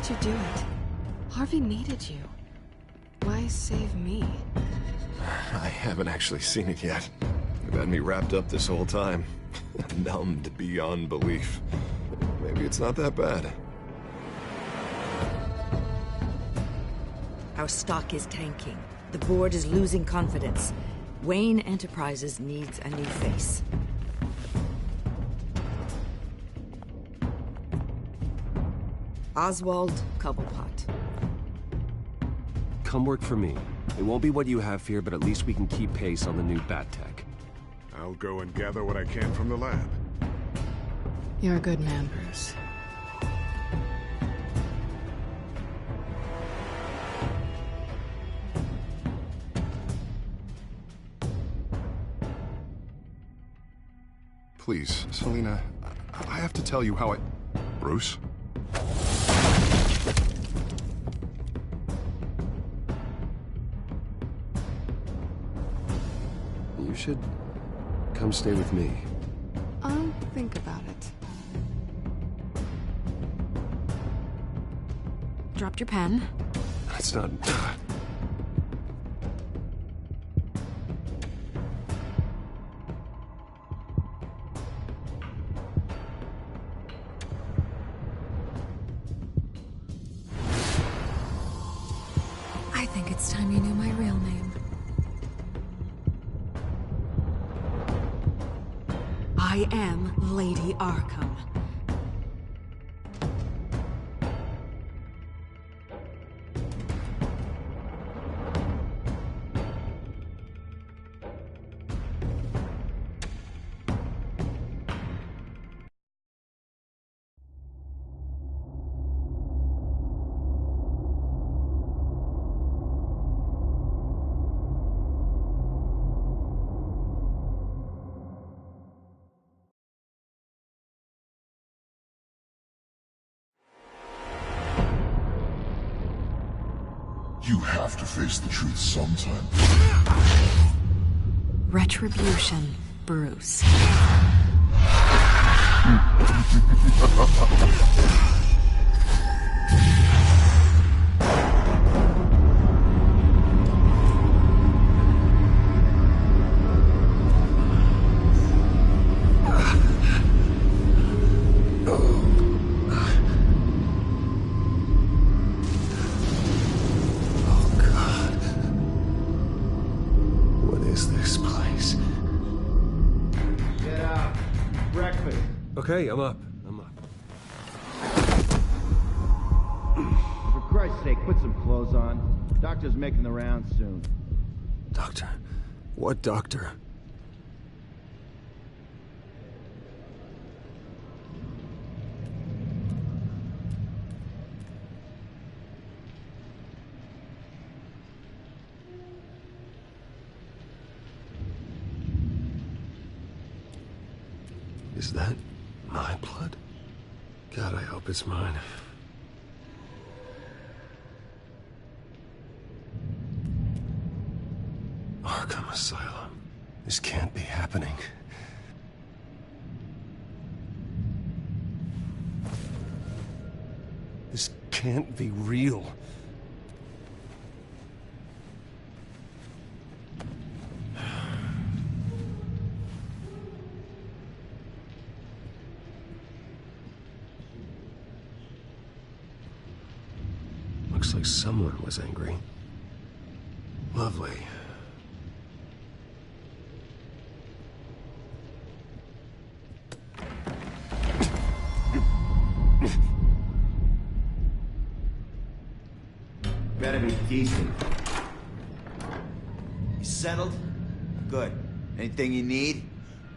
did you do it? Harvey needed you. Why save me? I haven't actually seen it yet. They've had me wrapped up this whole time. Numbed beyond belief. Maybe it's not that bad. Our stock is tanking. The board is losing confidence. Wayne Enterprises needs a new face. Oswald Cobblepot. Come work for me. It won't be what you have here, but at least we can keep pace on the new bat tech. I'll go and gather what I can from the lab. You're a good man, Bruce. Please, Selina, I have to tell you how I... Bruce? You should come stay with me. I'll think about it. Dropped your pen. That's not... I think it's time you knew my real name. I am Lady Arkham. You have to face the truth sometime. Retribution, Bruce. Okay, I'm up. For Christ's sake, put some clothes on. Doctor's making the rounds soon. Doctor? What doctor? Is that my blood? God, I hope it's mine. Arkham Asylum. This can't be happening. This can't be real. Looks like someone was angry. Lovely. Better be decent. You settled? Good. Anything you need?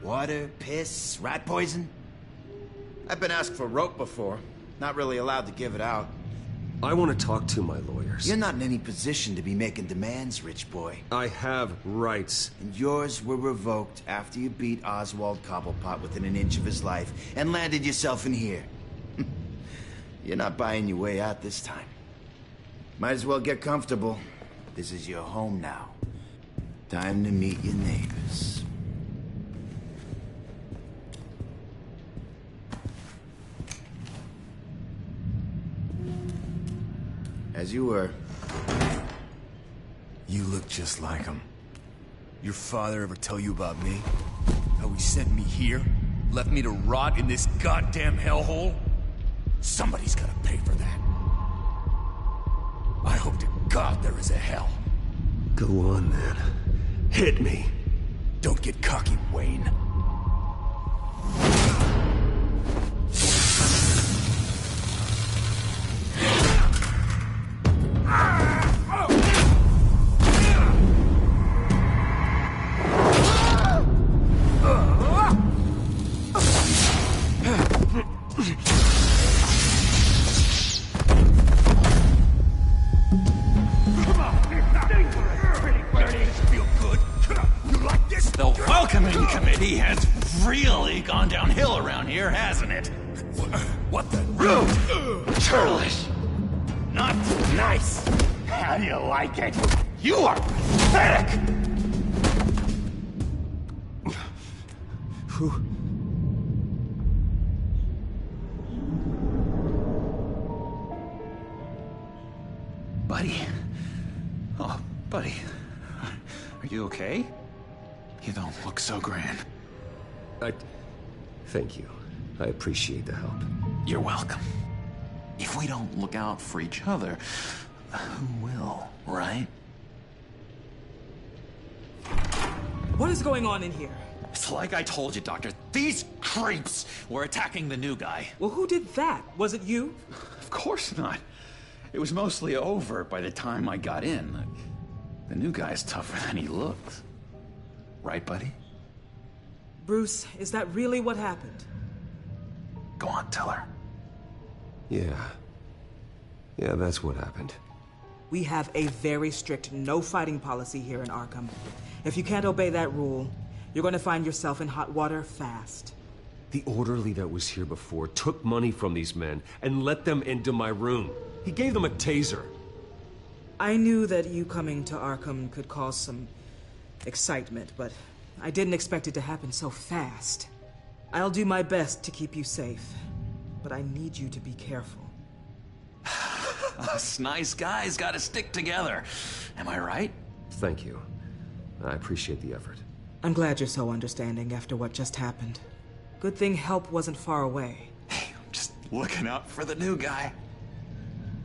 Water, piss, rat poison? I've been asked for rope before. Not really allowed to give it out. I want to talk to my lawyers. You're not in any position to be making demands, rich boy. I have rights. And yours were revoked after you beat Oswald Cobblepot within an inch of his life and landed yourself in here. You're not buying your way out this time. Might as well get comfortable. This is your home now. Time to meet your neighbors. As you were. You look just like him. Your father ever tell you about me? How he sent me here? Left me to rot in this goddamn hellhole? Somebody's gotta pay for that. I hope to God there is a hell. Go on, then. Hit me. Don't get cocky, Wayne. The welcoming committee has really gone downhill around here, hasn't it? What the? Churlish. Not nice. How do you like it? You are pathetic! Who? Buddy. Oh, buddy. Are you okay? You don't look so grand. Thank you. I appreciate the help. You're welcome. If we don't look out for each other, who will, right? What is going on in here? It's like I told you, Doctor. These creeps were attacking the new guy. Well, who did that? Was it you? Of course not. It was mostly over by the time I got in. The new guy's tougher than he looks. Right, buddy? Bruce, is that really what happened? Go on, tell her. Yeah, that's what happened. We have a very strict no fighting policy here in Arkham. If you can't obey that rule, you're going to find yourself in hot water fast. The orderly that was here before took money from these men and let them into my room. He gave them a taser. I knew that you coming to Arkham could cause some excitement, but I didn't expect it to happen so fast. I'll do my best to keep you safe, but I need you to be careful. Us nice guys gotta stick together. Am I right? Thank you. I appreciate the effort. I'm glad you're so understanding after what just happened. Good thing help wasn't far away. Hey, I'm just looking out for the new guy.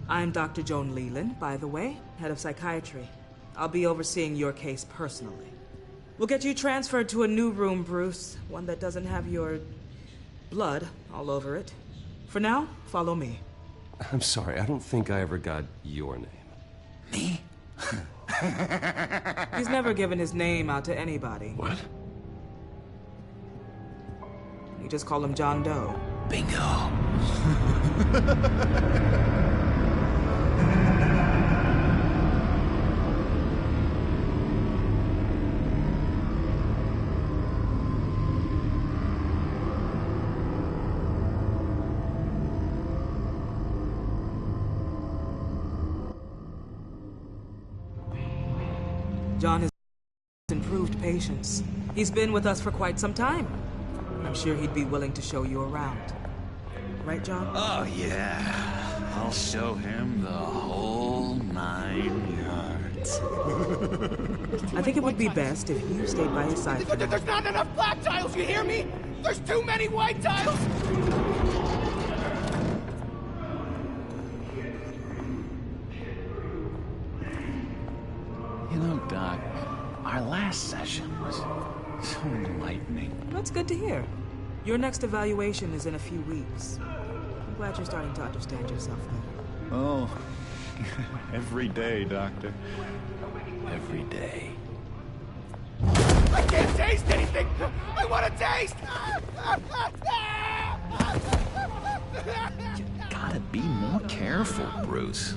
I'm Dr. Joan Leland, by the way, head of psychiatry. I'll be overseeing your case personally. We'll get you transferred to a new room, Bruce. One that doesn't have your blood all over it. For now, follow me. I'm sorry, I don't think I ever got your name. Me? He's never given his name out to anybody. What? We just call him John Doe. Bingo. John has improved patience. He's been with us for quite some time. I'm sure he'd be willing to show you around. Right, John? Oh, yeah. I'll show him the whole 9 yards. I think it would be best if you stayed by his side for now. There's not enough black tiles, you hear me? There's too many white tiles! You know, Doc, our last session was so enlightening. That's good to hear. Your next evaluation is in a few weeks. I'm glad you're starting to understand yourself better. Oh, every day, Doctor. Every day. I can't taste anything! I want to taste! You gotta be more careful, Bruce.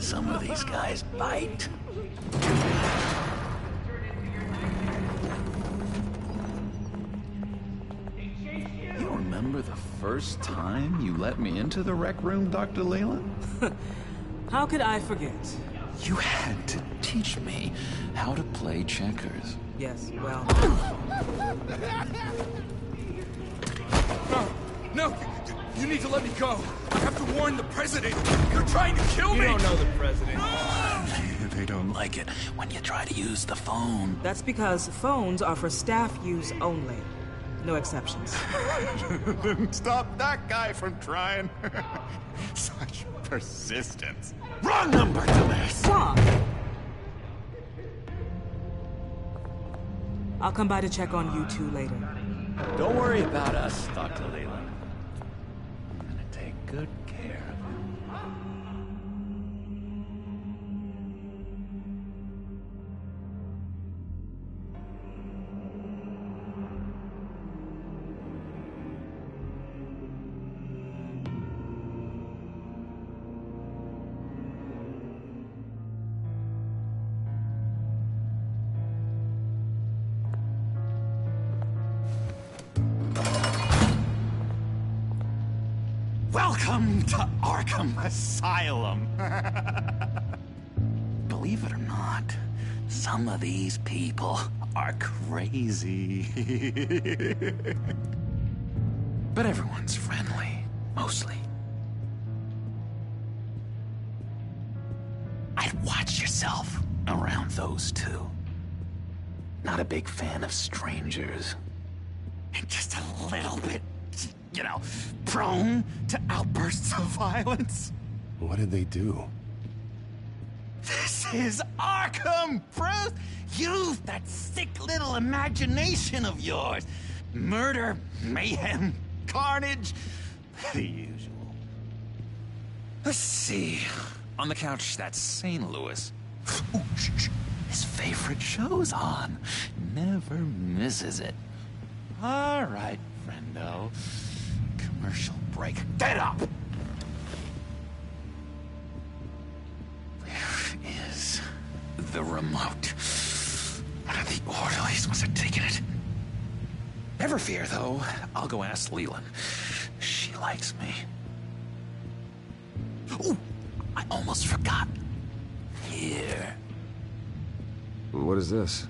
Some of these guys bite. You remember the first time you let me into the rec room, Dr. Leland? How could I forget? You had to teach me how to play checkers. Yes, well... No! You need to let me go. I have to warn the president. You're trying to kill me. You don't know the president. They don't like it when you try to use the phone. That's because phones are for staff use only. No exceptions. Stop that guy from trying. Such persistence. Wrong number, dumbass. Wrong. I'll come by to check on you two later. Don't worry about us, Dr. Leland. I'm gonna take good care of him. Welcome to Arkham Asylum. Believe it or not, some of these people are crazy. But everyone's friendly, mostly. I'd watch yourself around those two. Not a big fan of strangers. And just a little bit, you know, prone to outbursts of violence. What did they do? This is Arkham, Bruce! Use that sick little imagination of yours. Murder, mayhem, carnage, the usual. Let's see. On the couch, that's St. Louis. Ooh, shh. His favorite show's on. Never misses it. All right, friendo. Commercial break. Get up! Where is the remote? One of the orderlies must have taken it. Never fear, though. I'll go ask Leland. She likes me. Ooh, I almost forgot. Here. What is this?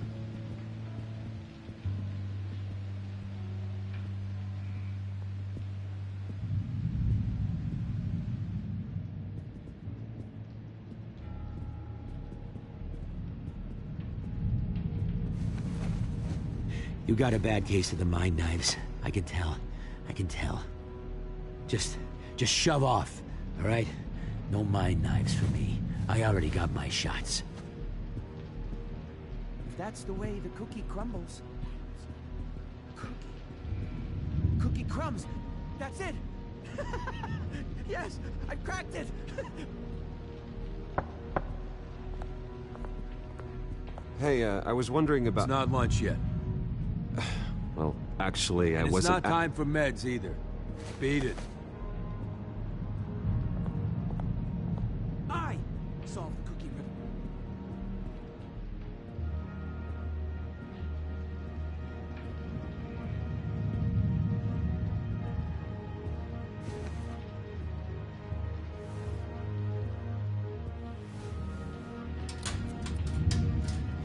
You got a bad case of the mind knives. I can tell. I can tell. Just shove off, all right? No mind knives for me. I already got my shots. If that's the way the cookie crumbles. Cookie crumbs. That's it. Yes, I cracked it. Hey, I was wondering about... It's not lunch yet. Well, actually, I It's wasn't... not time for meds either. Beat it. I solved the cookie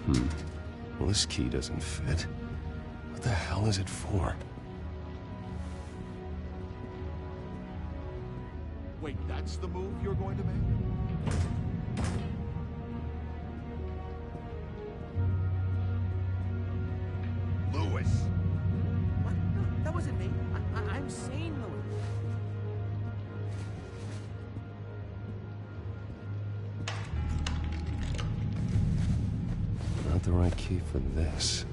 riddle. Well, this key doesn't fit. What the hell is it for? Wait, that's the move you're going to make? Lewis. What? No, that wasn't me. I'm sane, Louis. Not the right key for this.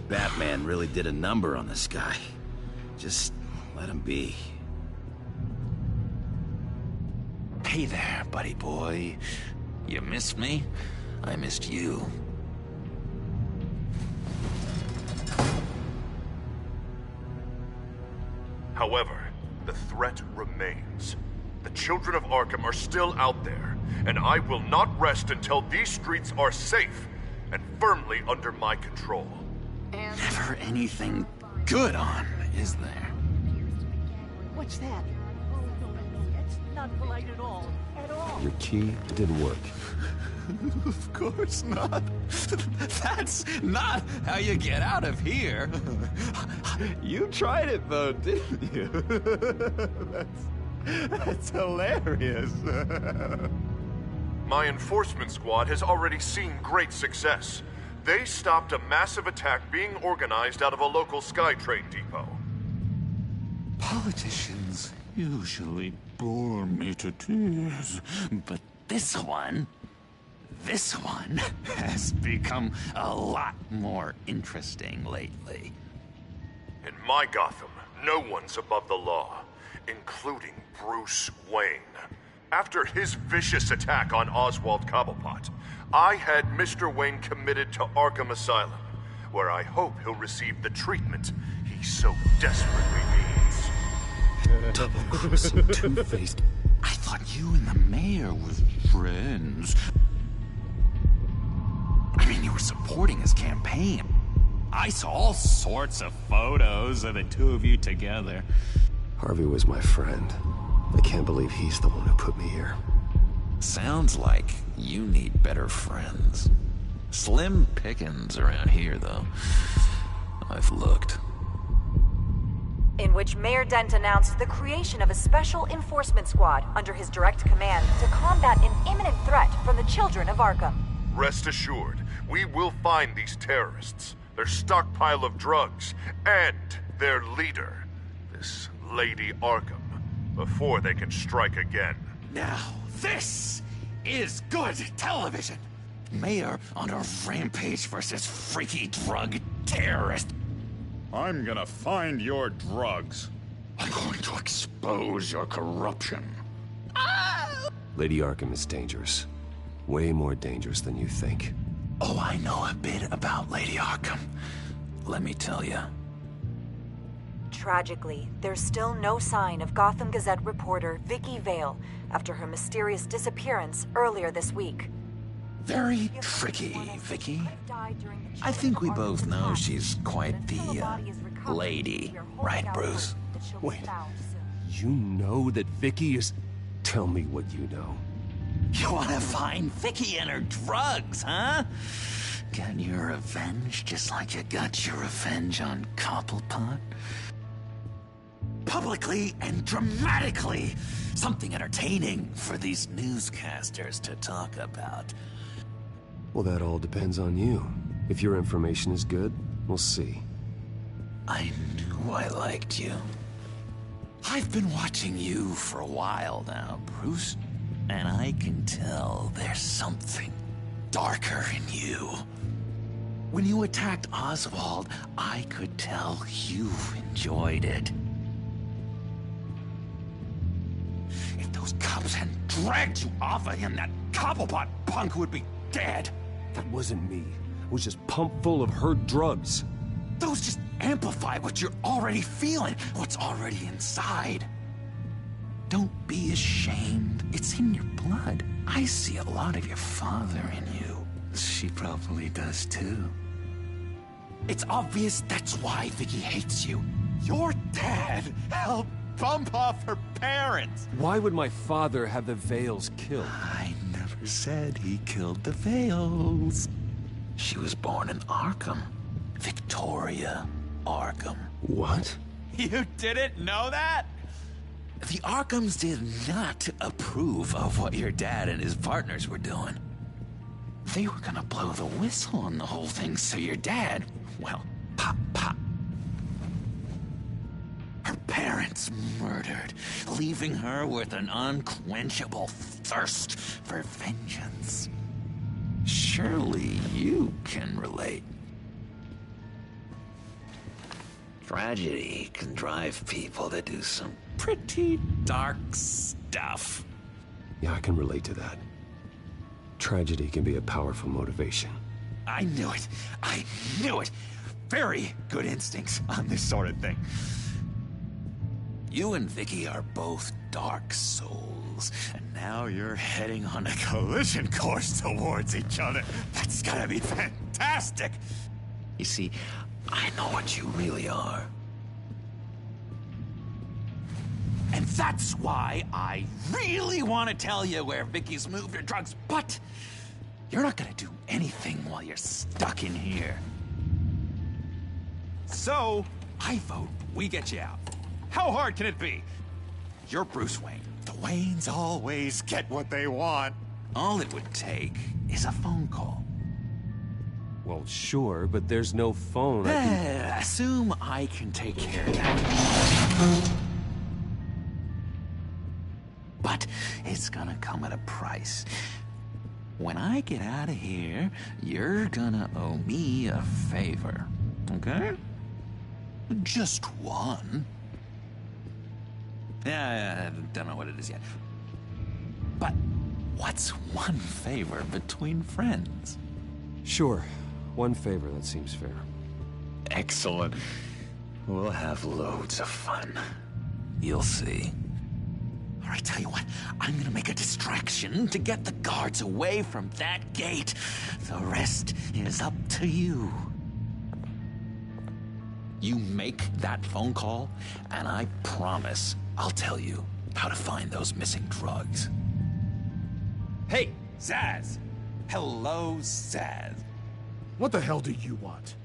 Batman really did a number on this guy. Just let him be. Hey there, buddy boy. You missed me? I missed you. However, the threat remains. The children of Arkham are still out there, and I will not rest until these streets are safe and firmly under my control. Never anything good on, is there? What's that? not polite at all. At all. Your key didn't work. Of course not. That's not how you get out of here. You tried it though, didn't you? That's hilarious. My enforcement squad has already seen great success. They stopped a massive attack being organized out of a local SkyTrain depot. Politicians usually bore me to tears, but this one has become a lot more interesting lately. In my Gotham, no one's above the law, including Bruce Wayne. After his vicious attack on Oswald Cobblepot, I had Mr. Wayne committed to Arkham Asylum, where I hope he'll receive the treatment he so desperately needs. Double-crossing, two-faced. I thought you and the mayor were friends. I mean, you were supporting his campaign. I saw all sorts of photos of the two of you together. Harvey was my friend. I can't believe he's the one who put me here. Sounds like you need better friends. Slim pickings around here, though. I've looked. In which Mayor Dent announced the creation of a special enforcement squad under his direct command to combat an imminent threat from the children of Arkham. Rest assured, we will find these terrorists, their stockpile of drugs, and their leader, this Lady Arkham, before they can strike again. Now, this is good television. Mayor on a rampage versus freaky drug terrorist. I'm gonna find your drugs. I'm going to expose your corruption. Lady Arkham is dangerous. Way more dangerous than you think. Oh, I know a bit about Lady Arkham. Let me tell you. Tragically, there's still no sign of Gotham Gazette reporter Vicky Vale after her mysterious disappearance earlier this week. Very tricky, Vicky. I think we both know she's quite the, lady, right, Bruce? Wait, you know that Vicky is... Tell me what you know. You want to find Vicky and her drugs, huh? Get your revenge just like you got your revenge on Cobblepot? Publicly and dramatically. Something entertaining for these newscasters to talk about. Well, that all depends on you. If your information is good, we'll see. I knew I liked you. I've been watching you for a while now, Bruce. And I can tell there's something darker in you. When you attacked Oswald, I could tell you enjoyed it. If those cops hadn't dragged you off of him, that Cobblepot punk would be dead. That wasn't me. It was just pumped full of her drugs. Those just amplify what you're already feeling, what's already inside. Don't be ashamed. It's in your blood. I see a lot of your father in you. She probably does too. It's obvious that's why Vicky hates you. Your dad helped bump off her parents. Why would my father have the Vales killed? I never said he killed the Vales. She was born in Arkham. Victoria Arkham. What? You didn't know that? The Arkhams did not approve of what your dad and his partners were doing. They were gonna blow the whistle on the whole thing, so your dad, well, pop. Her parents murdered, leaving her with an unquenchable thirst for vengeance. Surely you can relate. Tragedy can drive people to do some pretty dark stuff. Yeah, I can relate to that. Tragedy can be a powerful motivation. I knew it. I knew it. Very good instincts on this sort of thing. You and Vicky are both dark souls, and now you're heading on a collision course towards each other. That's gotta be fantastic! You see, I know what you really are. And That's why I really want to tell you where Vicky's moved her drugs, but you're not gonna do anything while you're stuck in here. So, I vote we get you out. How hard can it be? You're Bruce Wayne. The Waynes always get what they want. All it would take is a phone call. Well, sure, but there's no phone. Assume I can take care of that. But it's gonna come at a price. When I get out of here, you're gonna owe me a favor, okay? Just one. Yeah, I don't know what it is yet. But what's one favor between friends? Sure. One favor, that seems fair. Excellent. We'll have loads of fun. You'll see. All right, tell you what, I'm gonna make a distraction to get the guards away from that gate. The rest is up to you. You make that phone call, and I promise I'll tell you how to find those missing drugs. Hey, Zaz! Hello, Zaz. What the hell do you want?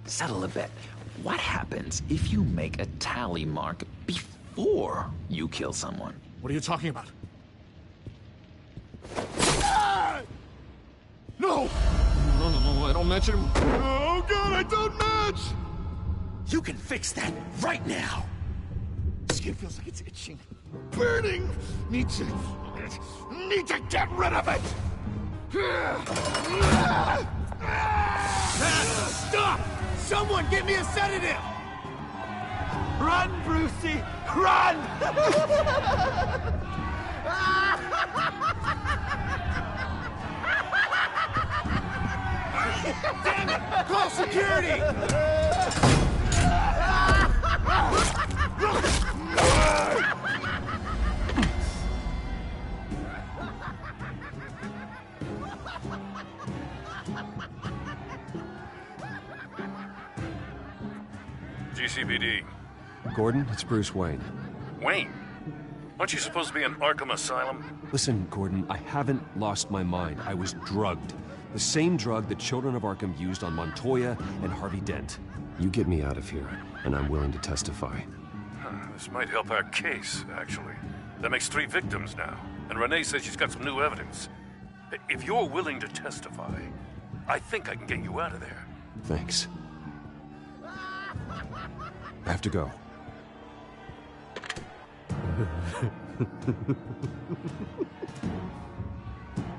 Settle a bit. What happens if you make a tally mark before you kill someone? What are you talking about? Ah! No! No, I don't match him. Oh god, I don't match! You can fix that right now! Skin feels like it's itching. Burning! Need to get rid of it! Stop! Someone get me a sedative! Run, Brucey! Run! Damn it! Call security! GCPD. Gordon, it's Bruce Wayne. Wayne? Aren't you supposed to be in Arkham Asylum? Listen, Gordon, I haven't lost my mind. I was drugged. The same drug the children of Arkham used on Montoya and Harvey Dent. You get me out of here, and I'm willing to testify. This might help our case, actually. That makes 3 victims now, and Renee says she's got some new evidence. If you're willing to testify, I think I can get you out of there. Thanks. I have to go.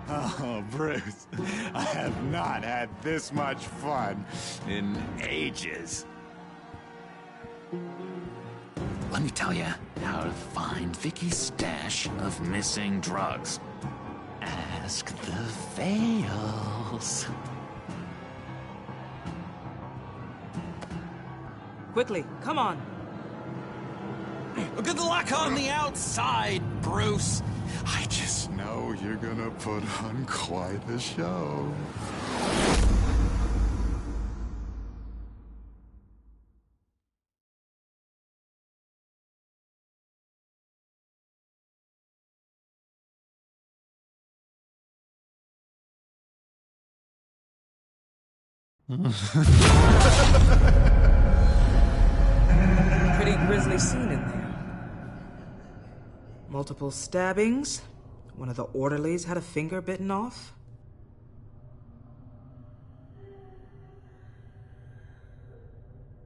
Oh, Bruce, I have not had this much fun in ages. Let me tell you how to find Vicky's stash of missing drugs. Ask the Vales. Quickly, come on. Good luck on the outside, Bruce. I just know you're gonna put on quite a show. Pretty grisly scene in there. Multiple stabbings. One of the orderlies had a finger bitten off.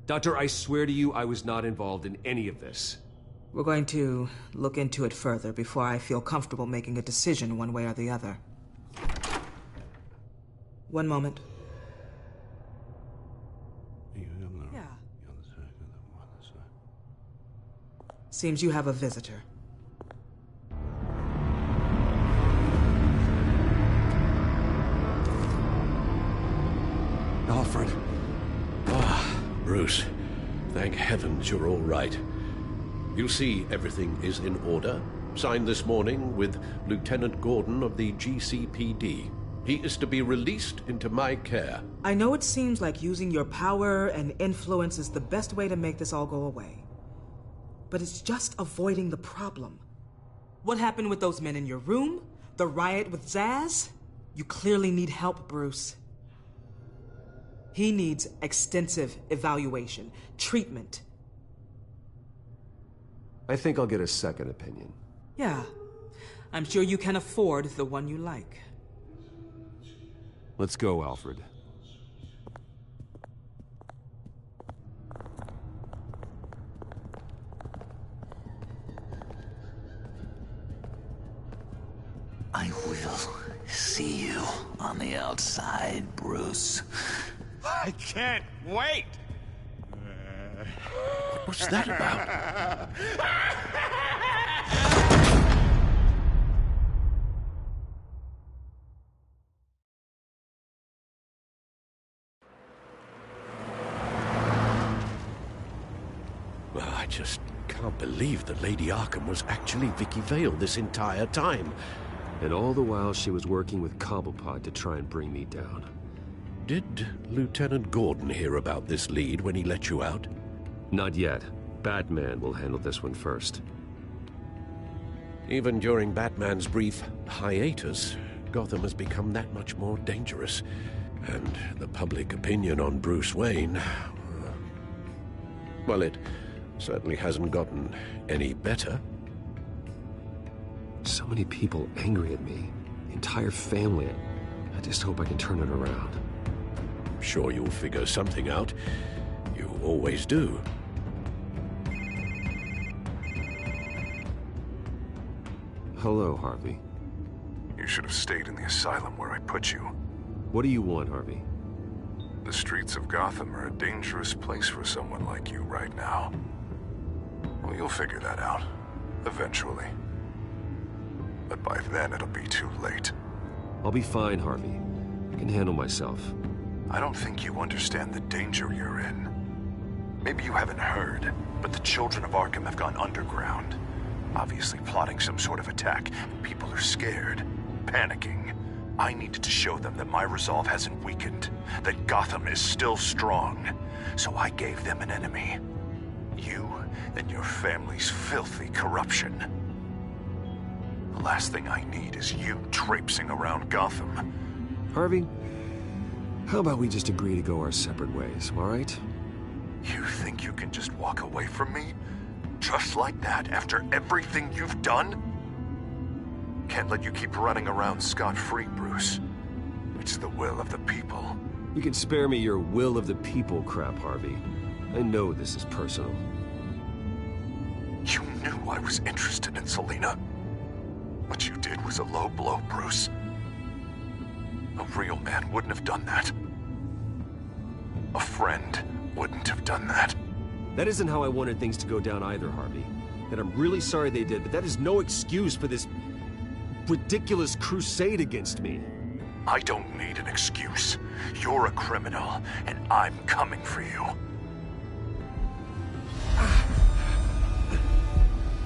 Doctor, I swear to you, I was not involved in any of this. We're going to look into it further before I feel comfortable making a decision one way or the other. One moment. Yeah. Seems you have a visitor. Alfred. Ah, Bruce. Thank heavens you're all right. You see, everything is in order. Signed this morning with Lieutenant Gordon of the GCPD. He is to be released into my care. I know it seems like using your power and influence is the best way to make this all go away. but it's just avoiding the problem. What happened with those men in your room? The riot with Zaz? You clearly need help, Bruce. He needs extensive evaluation, treatment. I think I'll get a second opinion. Yeah, I'm sure you can afford the one you like. Let's go, Alfred. I will see you on the outside, Bruce. I can't wait! What's that about? Well, I just can't believe that Lady Arkham was actually Vicky Vale this entire time. And all the while she was working with Cobblepot to try and bring me down. Did Lieutenant Gordon hear about this lead when he let you out? Not yet. Batman will handle this one first. Even during Batman's brief hiatus, Gotham has become that much more dangerous. And the public opinion on Bruce Wayne... well, it certainly hasn't gotten any better. So many people angry at me. The entire family. I just hope I can turn it around. I'm sure you'll figure something out. You always do. Hello, Harvey. You should have stayed in the asylum where I put you. What do you want, Harvey? The streets of Gotham are a dangerous place for someone like you right now. Well, you'll figure that out. Eventually. But by then, it'll be too late. I'll be fine, Harvey. I can handle myself. I don't think you understand the danger you're in. Maybe you haven't heard, but the children of Arkham have gone underground. Obviously plotting some sort of attack. People are scared, panicking. I needed to show them that my resolve hasn't weakened, that Gotham is still strong. So I gave them an enemy. You and your family's filthy corruption. The last thing I need is you traipsing around Gotham. Harvey, how about we just agree to go our separate ways, all right? You think you can just walk away from me? Just like that, after everything you've done? Can't let you keep running around scot-free, Bruce. It's the will of the people. You can spare me your will of the people crap, Harvey. I know this is personal. You knew I was interested in Selina. What you did was a low blow, Bruce. A real man wouldn't have done that. A friend wouldn't have done that. That isn't how I wanted things to go down either, Harvey. And I'm really sorry they did, but that is no excuse for this ridiculous crusade against me. I don't need an excuse. You're a criminal, and I'm coming for you.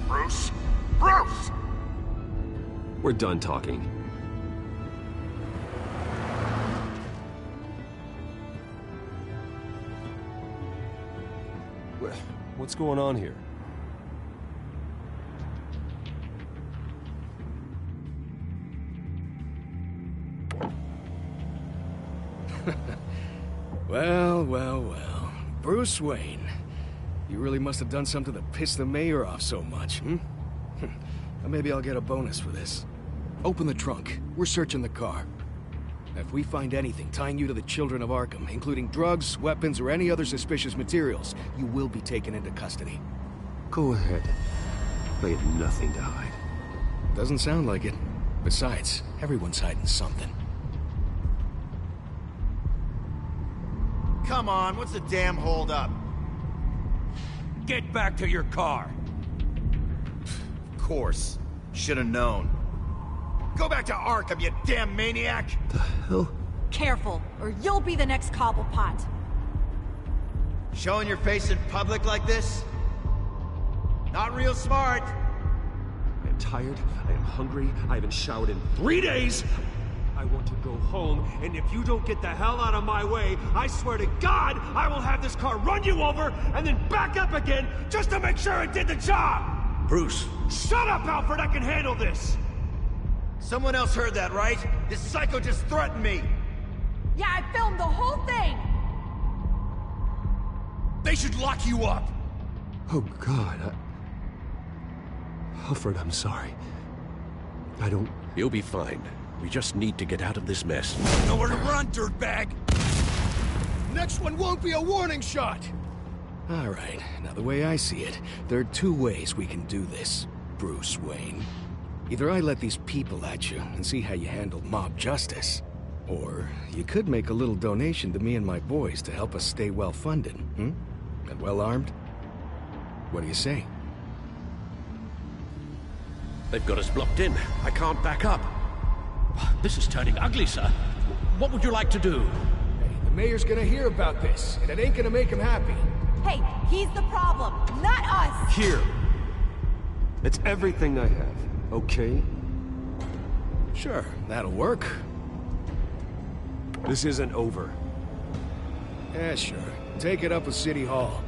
Bruce? Bruce! We're done talking. What's going on here? Well, well, well. Bruce Wayne. You really must have done something to piss the mayor off so much, hmm? Maybe I'll get a bonus for this. Open the trunk. We're searching the car. If we find anything tying you to the children of Arkham, including drugs, weapons, or any other suspicious materials, you will be taken into custody. Go ahead. I have nothing to hide. Doesn't sound like it. Besides, everyone's hiding something. Come on, what's the damn holdup? Get back to your car. Of course. Should've known. Go back to Arkham, you damn maniac! The hell? Careful, or you'll be the next Cobblepot. Showing your face in public like this? Not real smart. I am tired, I am hungry, I haven't showered in 3 days. I want to go home, and if you don't get the hell out of my way, I swear to God, I will have this car run you over and then back up again just to make sure it did the job! Bruce! Shut up, Alfred! I can handle this! Someone else heard that, right? This psycho just threatened me! Yeah, I filmed the whole thing! They should lock you up! Oh, God, Alfred, I'm sorry. I don't... You'll be fine. We just need to get out of this mess. Nowhere to run, dirtbag! Next one won't be a warning shot! All right, now the way I see it, there are two ways we can do this, Bruce Wayne. Either I let these people at you and see how you handle mob justice, or you could make a little donation to me and my boys to help us stay well-funded, And well-armed? What do you say? They've got us blocked in. I can't back up. This is turning ugly, sir. What would you like to do? Hey, the mayor's gonna hear about this, and it ain't gonna make him happy. Hey, he's the problem, not us! Here. It's everything I have, okay? Sure, that'll work. This isn't over. Yeah, sure. Take it up with City Hall.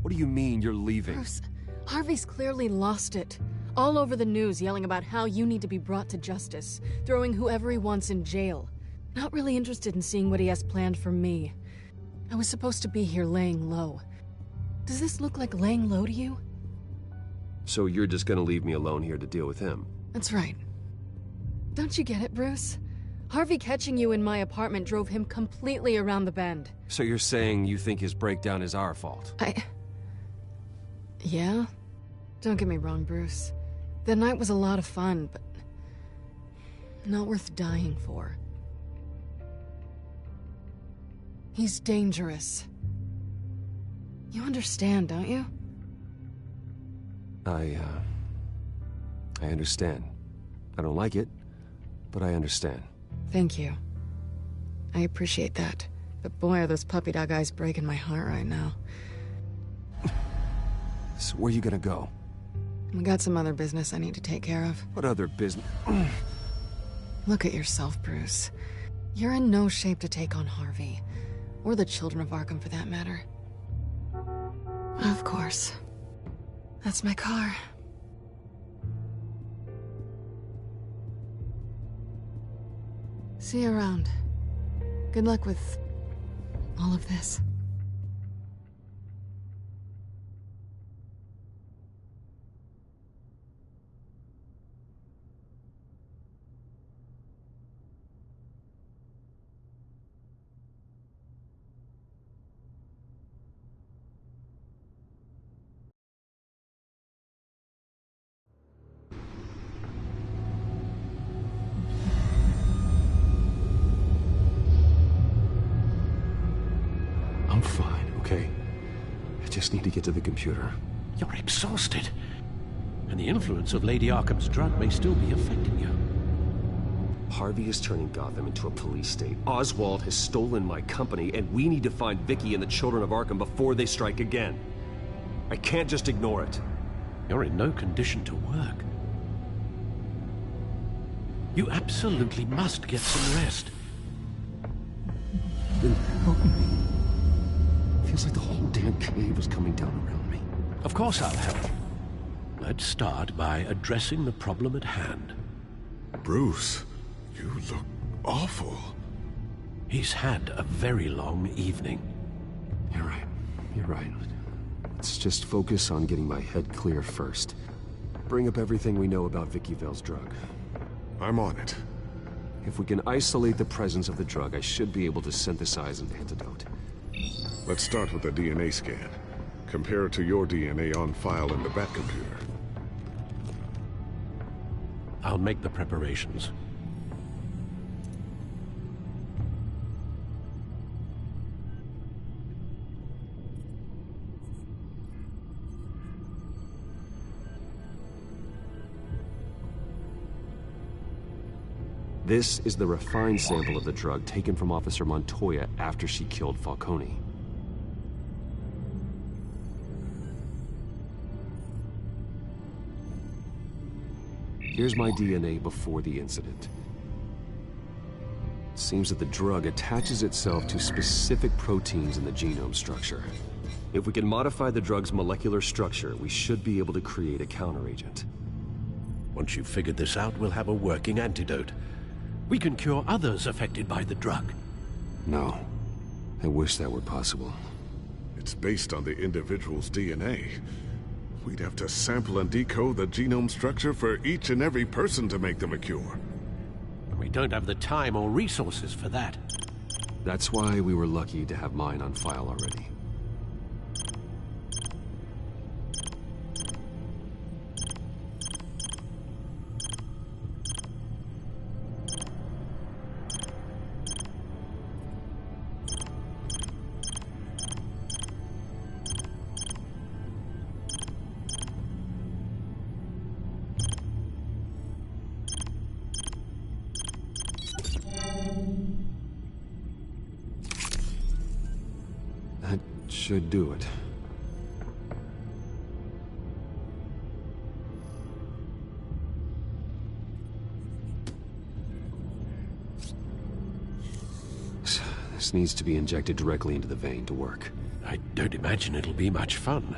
What do you mean you're leaving? Bruce, Harvey's clearly lost it. All over the news yelling about how you need to be brought to justice, throwing whoever he wants in jail. Not really interested in seeing what he has planned for me. I was supposed to be here laying low. Does this look like laying low to you? So you're just gonna leave me alone here to deal with him? That's right. Don't you get it, Bruce? Harvey catching you in my apartment drove him completely around the bend. So you're saying you think his breakdown is our fault? Yeah? Don't get me wrong, Bruce. The night was a lot of fun, but not worth dying for. He's dangerous. You understand, don't you? I understand. I don't like it, but I understand. Thank you. I appreciate that. But boy, are those puppy dog eyes breaking my heart right now. So where are you gonna go? We got some other business I need to take care of. What other business? Look at yourself, Bruce. You're in no shape to take on Harvey. Or the children of Arkham, for that matter. Of course. That's my car. See you around. Good luck with all of this. I'm fine, okay? I just need to get to the computer. You're exhausted. And the influence of Lady Arkham's drug may still be affecting you. Harvey is turning Gotham into a police state. Oswald has stolen my company, and we need to find Vicky and the children of Arkham before they strike again. I can't just ignore it. You're in no condition to work. You absolutely must get some rest. Then help me. Feels like the whole damn cave is coming down around me. Of course I'll help. Let's start by addressing the problem at hand. Bruce, you look awful. He's had a very long evening. You're right. You're right. Let's just focus on getting my head clear first. Bring up everything we know about Vicky Vale's drug. I'm on it. If we can isolate the presence of the drug, I should be able to synthesize an antidote. Let's start with a DNA scan. Compare it to your DNA on file in the Batcomputer. I'll make the preparations. This is the refined sample of the drug taken from Officer Montoya after she killed Falcone. Here's my DNA before the incident. It seems that the drug attaches itself to specific proteins in the genome structure. If we can modify the drug's molecular structure, we should be able to create a counteragent. Once you've figured this out, we'll have a working antidote. We can cure others affected by the drug. No. I wish that were possible. It's based on the individual's DNA. We'd have to sample and decode the genome structure for each and every person to make them a cure. We don't have the time or resources for that. That's why we were lucky to have mine on file already. That should do it. This needs to be injected directly into the vein to work. I don't imagine it'll be much fun.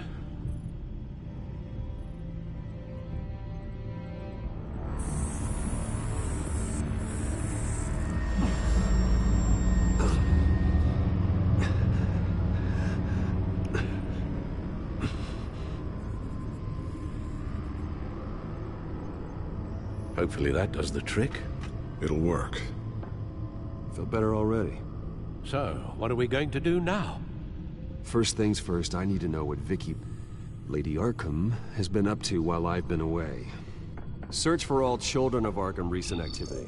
Hopefully that does the trick. It'll work. Feel better already. So, what are we going to do now? First things first, I need to know what Lady Arkham, has been up to while I've been away. Search for all Children of Arkham recent activity.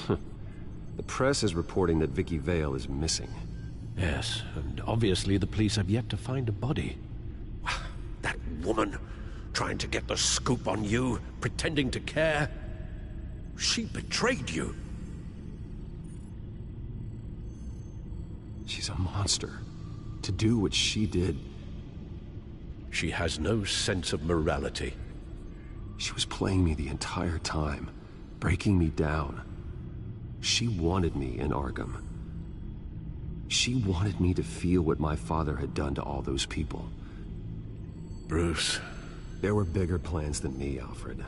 The press is reporting that Vicky Vale is missing. Yes, and obviously the police have yet to find a body. That woman, trying to get the scoop on you, pretending to care. She betrayed you. She's a monster. To do what she did... She has no sense of morality. She was playing me the entire time, breaking me down. She wanted me in Arkham. She wanted me to feel what my father had done to all those people. Bruce... There were bigger plans than me, Alfred.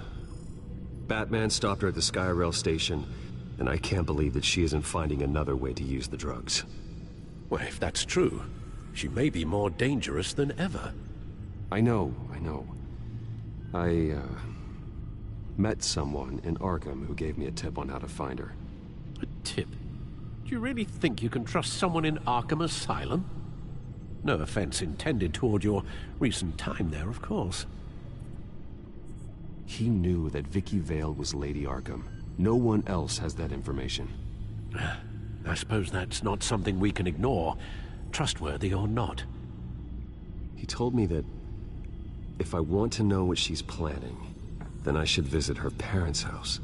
Batman stopped her at the Skyrail station, and I can't believe that she isn't finding another way to use the drugs. Well, if that's true, she may be more dangerous than ever. I know. I met someone in Arkham who gave me a tip on how to find her. A tip? Do you really think you can trust someone in Arkham Asylum? No offense intended toward your recent time there, of course. He knew that Vicky Vale was Lady Arkham. No one else has that information. I suppose that's not something we can ignore, trustworthy or not. He told me that if I want to know what she's planning, then I should visit her parents' house.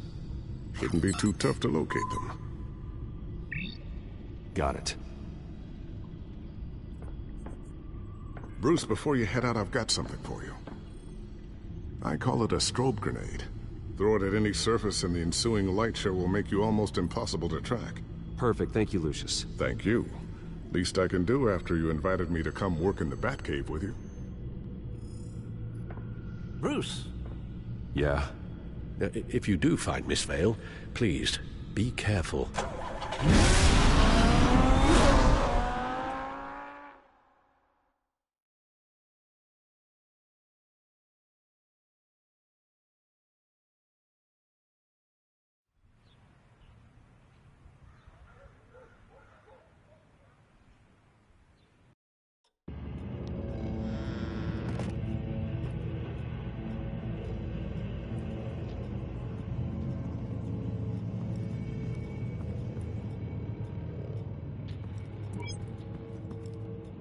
Shouldn't be too tough to locate them. Got it. Bruce, before you head out, I've got something for you. I call it a strobe grenade. Throw it at any surface and the ensuing light show will make you almost impossible to track. Perfect, thank you, Lucius. Thank you. Least I can do after you invited me to come work in the Batcave with you. Bruce? Yeah? If you do find Miss Vale, please, be careful.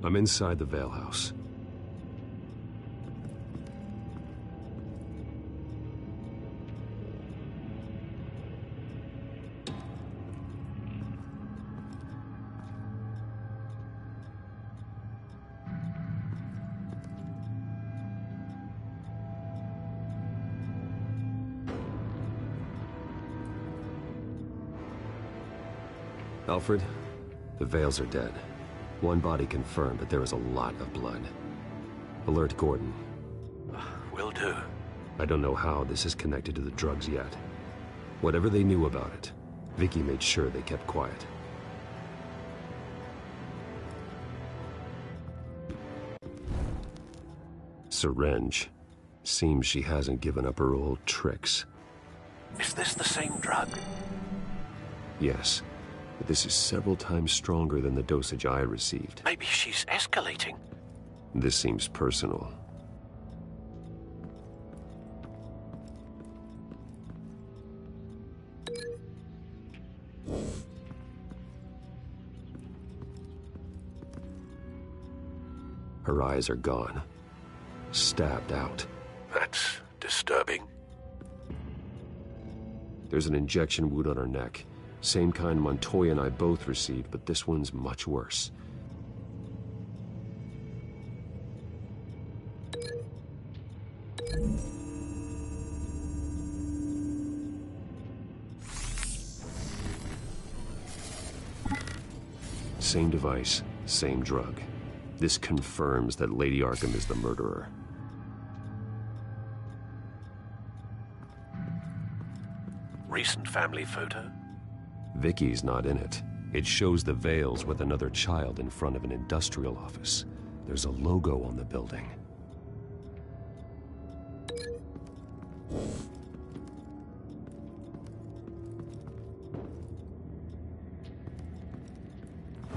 I'm inside the Vale House. Alfred, the Vales are dead. One body confirmed, but there is a lot of blood. Alert Gordon. Will do. I don't know how this is connected to the drugs yet. Whatever they knew about it, Vicky made sure they kept quiet. Syringe. Seems she hasn't given up her old tricks. Is this the same drug? Yes, but this is several times stronger than the dosage I received. Maybe she's escalating. This seems personal. Her eyes are gone. Stabbed out. That's disturbing. There's an injection wound on her neck. Same kind Montoya and I both received, but this one's much worse. Same device, same drug. This confirms that Lady Arkham is the murderer. Recent family photo? Vicky's not in it. It shows the Vales with another child in front of an industrial office. There's a logo on the building.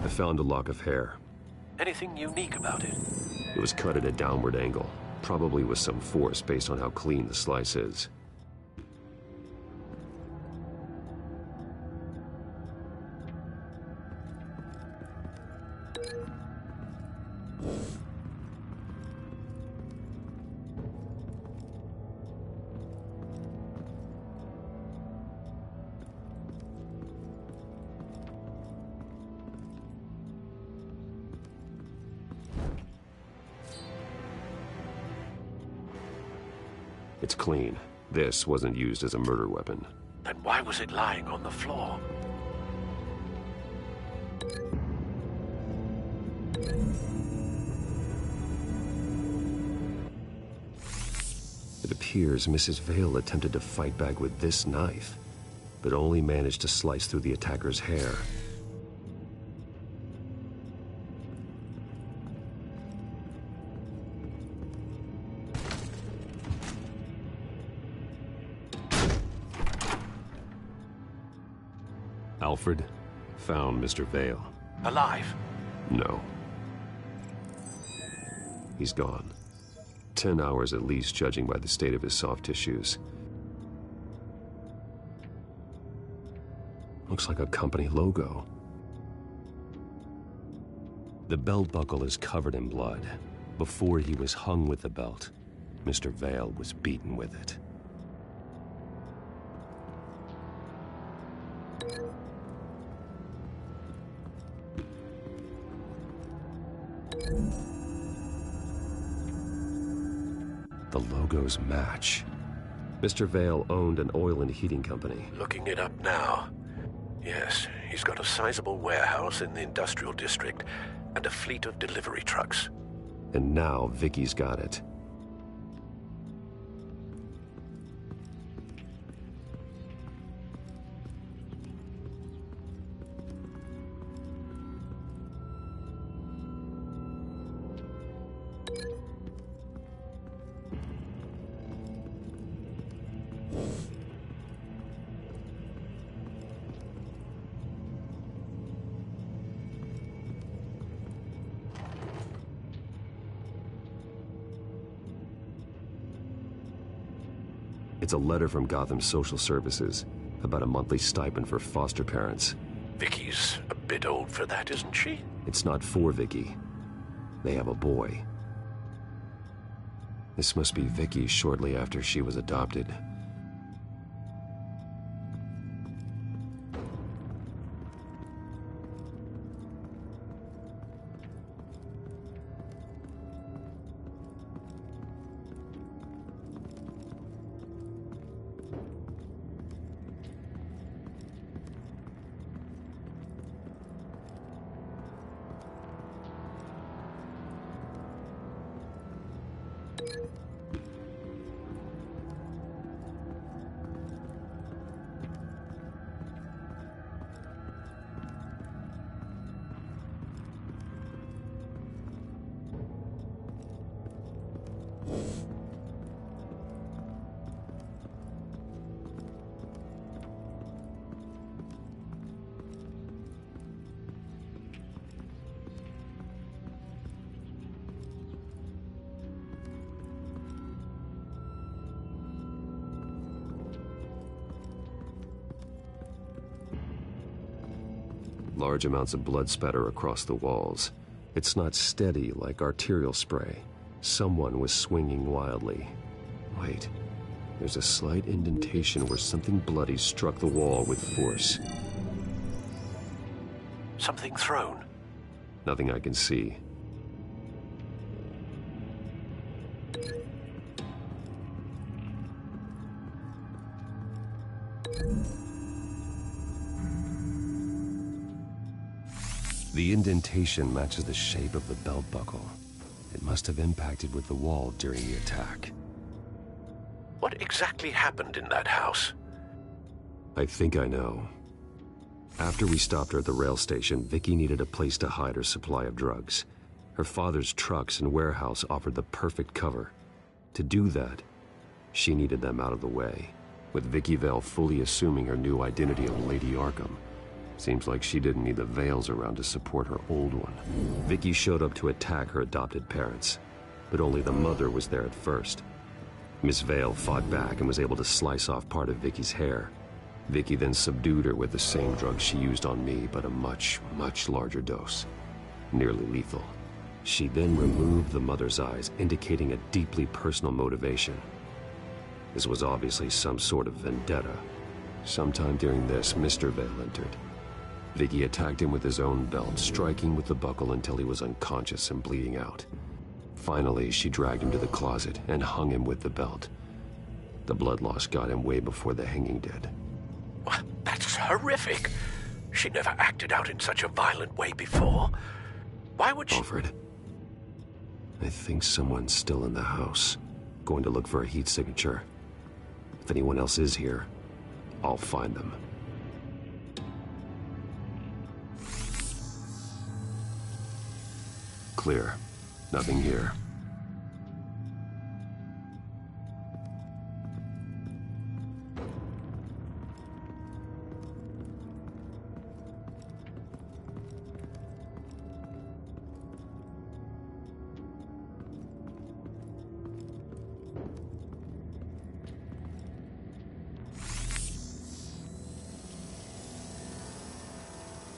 I found a lock of hair. Anything unique about it? It was cut at a downward angle, probably with some force based on how clean the slice is. It's clean. This wasn't used as a murder weapon. Then why was it lying on the floor? It appears Mrs. Vale attempted to fight back with this knife, but only managed to slice through the attacker's hair. Alfred found Mr. Vale. Alive? No. He's gone. 10 hours at least, judging by the state of his soft tissues. Looks like a company logo. The belt buckle is covered in blood. Before he was hung with the belt, Mr. Vale was beaten with it. The logos match. Mr. Vale owned an oil and heating company. Looking it up now. Yes, he's got a sizable warehouse in the industrial district and a fleet of delivery trucks. And now Vicky's got it. It's a letter from Gotham Social Services about a monthly stipend for foster parents. Vicky's a bit old for that, isn't she? It's not for Vicky. They have a boy. This must be Vicky shortly after she was adopted. Large amounts of blood spatter across the walls. It's not steady like arterial spray. Someone was swinging wildly. Wait, there's a slight indentation where something bloody struck the wall with force. Something thrown? Nothing I can see. The indentation matches the shape of the belt buckle. It must have impacted with the wall during the attack. What exactly happened in that house? I think I know. After we stopped her at the rail station, Vicky needed a place to hide her supply of drugs. Her father's trucks and warehouse offered the perfect cover. To do that, she needed them out of the way, with Vicky Vale fully assuming her new identity of Lady Arkham. Seems like she didn't need the veils around to support her old one. Vicky showed up to attack her adopted parents, but only the mother was there at first. Miss Vale fought back and was able to slice off part of Vicky's hair. Vicky then subdued her with the same drug she used on me, but a much, much larger dose. Nearly lethal. She then removed the mother's eyes, indicating a deeply personal motivation. This was obviously some sort of vendetta. Sometime during this, Mr. Vale entered. Vicky attacked him with his own belt, striking with the buckle until he was unconscious and bleeding out. Finally, she dragged him to the closet and hung him with the belt. The blood loss got him way before the hanging did. That's horrific. She never acted out in such a violent way before. Why would she— Alfred, I think someone's still in the house. Going to look for a heat signature. If anyone else is here, I'll find them. Clear. Nothing here.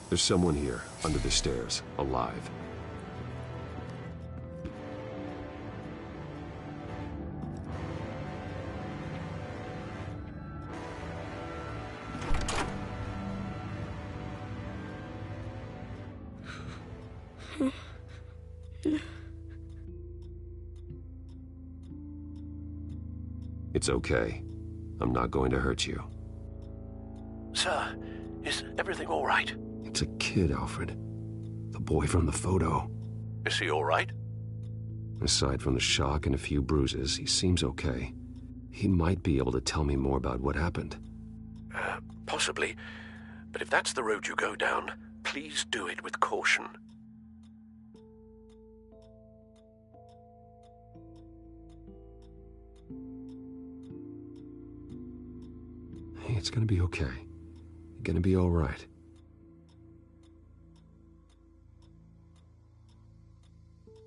There's someone here, under the stairs, alive. It's okay. I'm not going to hurt you. Sir, is everything all right? It's a kid, Alfred. The boy from the photo. Is he all right? Aside from the shock and a few bruises, he seems okay. He might be able to tell me more about what happened. Possibly. But if that's the road you go down, please do it with caution. Hey, it's gonna be okay. You're gonna be all right.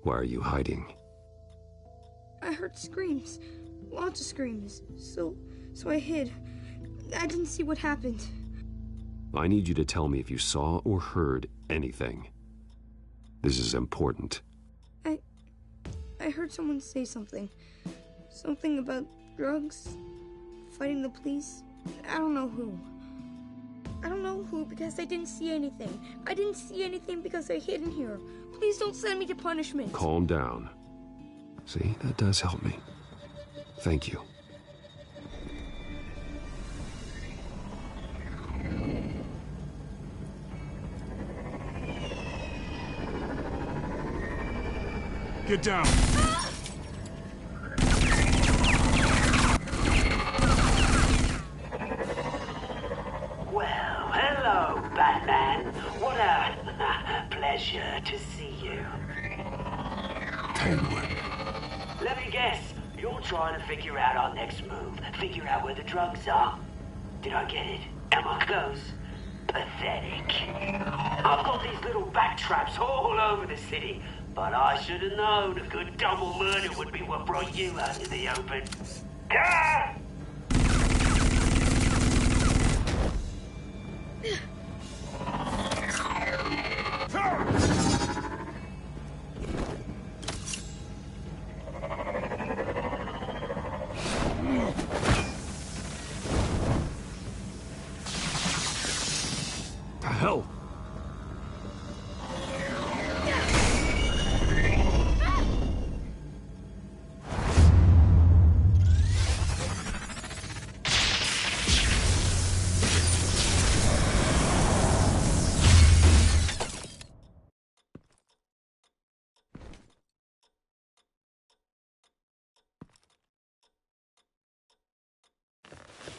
Why are you hiding? I heard screams. Lots of screams. So I hid. I didn't see what happened. I need you to tell me if you saw or heard anything. This is important. I heard someone say something. Something about drugs, fighting the police. I don't know who. I don't know who because I didn't see anything. I didn't see anything because I hid in here. Please don't send me to punishment. Calm down. See, that does help me. Thank you. Get down. handle it. Let me guess. You're trying to figure out our next move. Figure out where the drugs are. Did I get it? Am I close? Pathetic. I've got these little back traps all over the city, but I should have known a good double murder would be what brought you out in the open. Ah! The hell?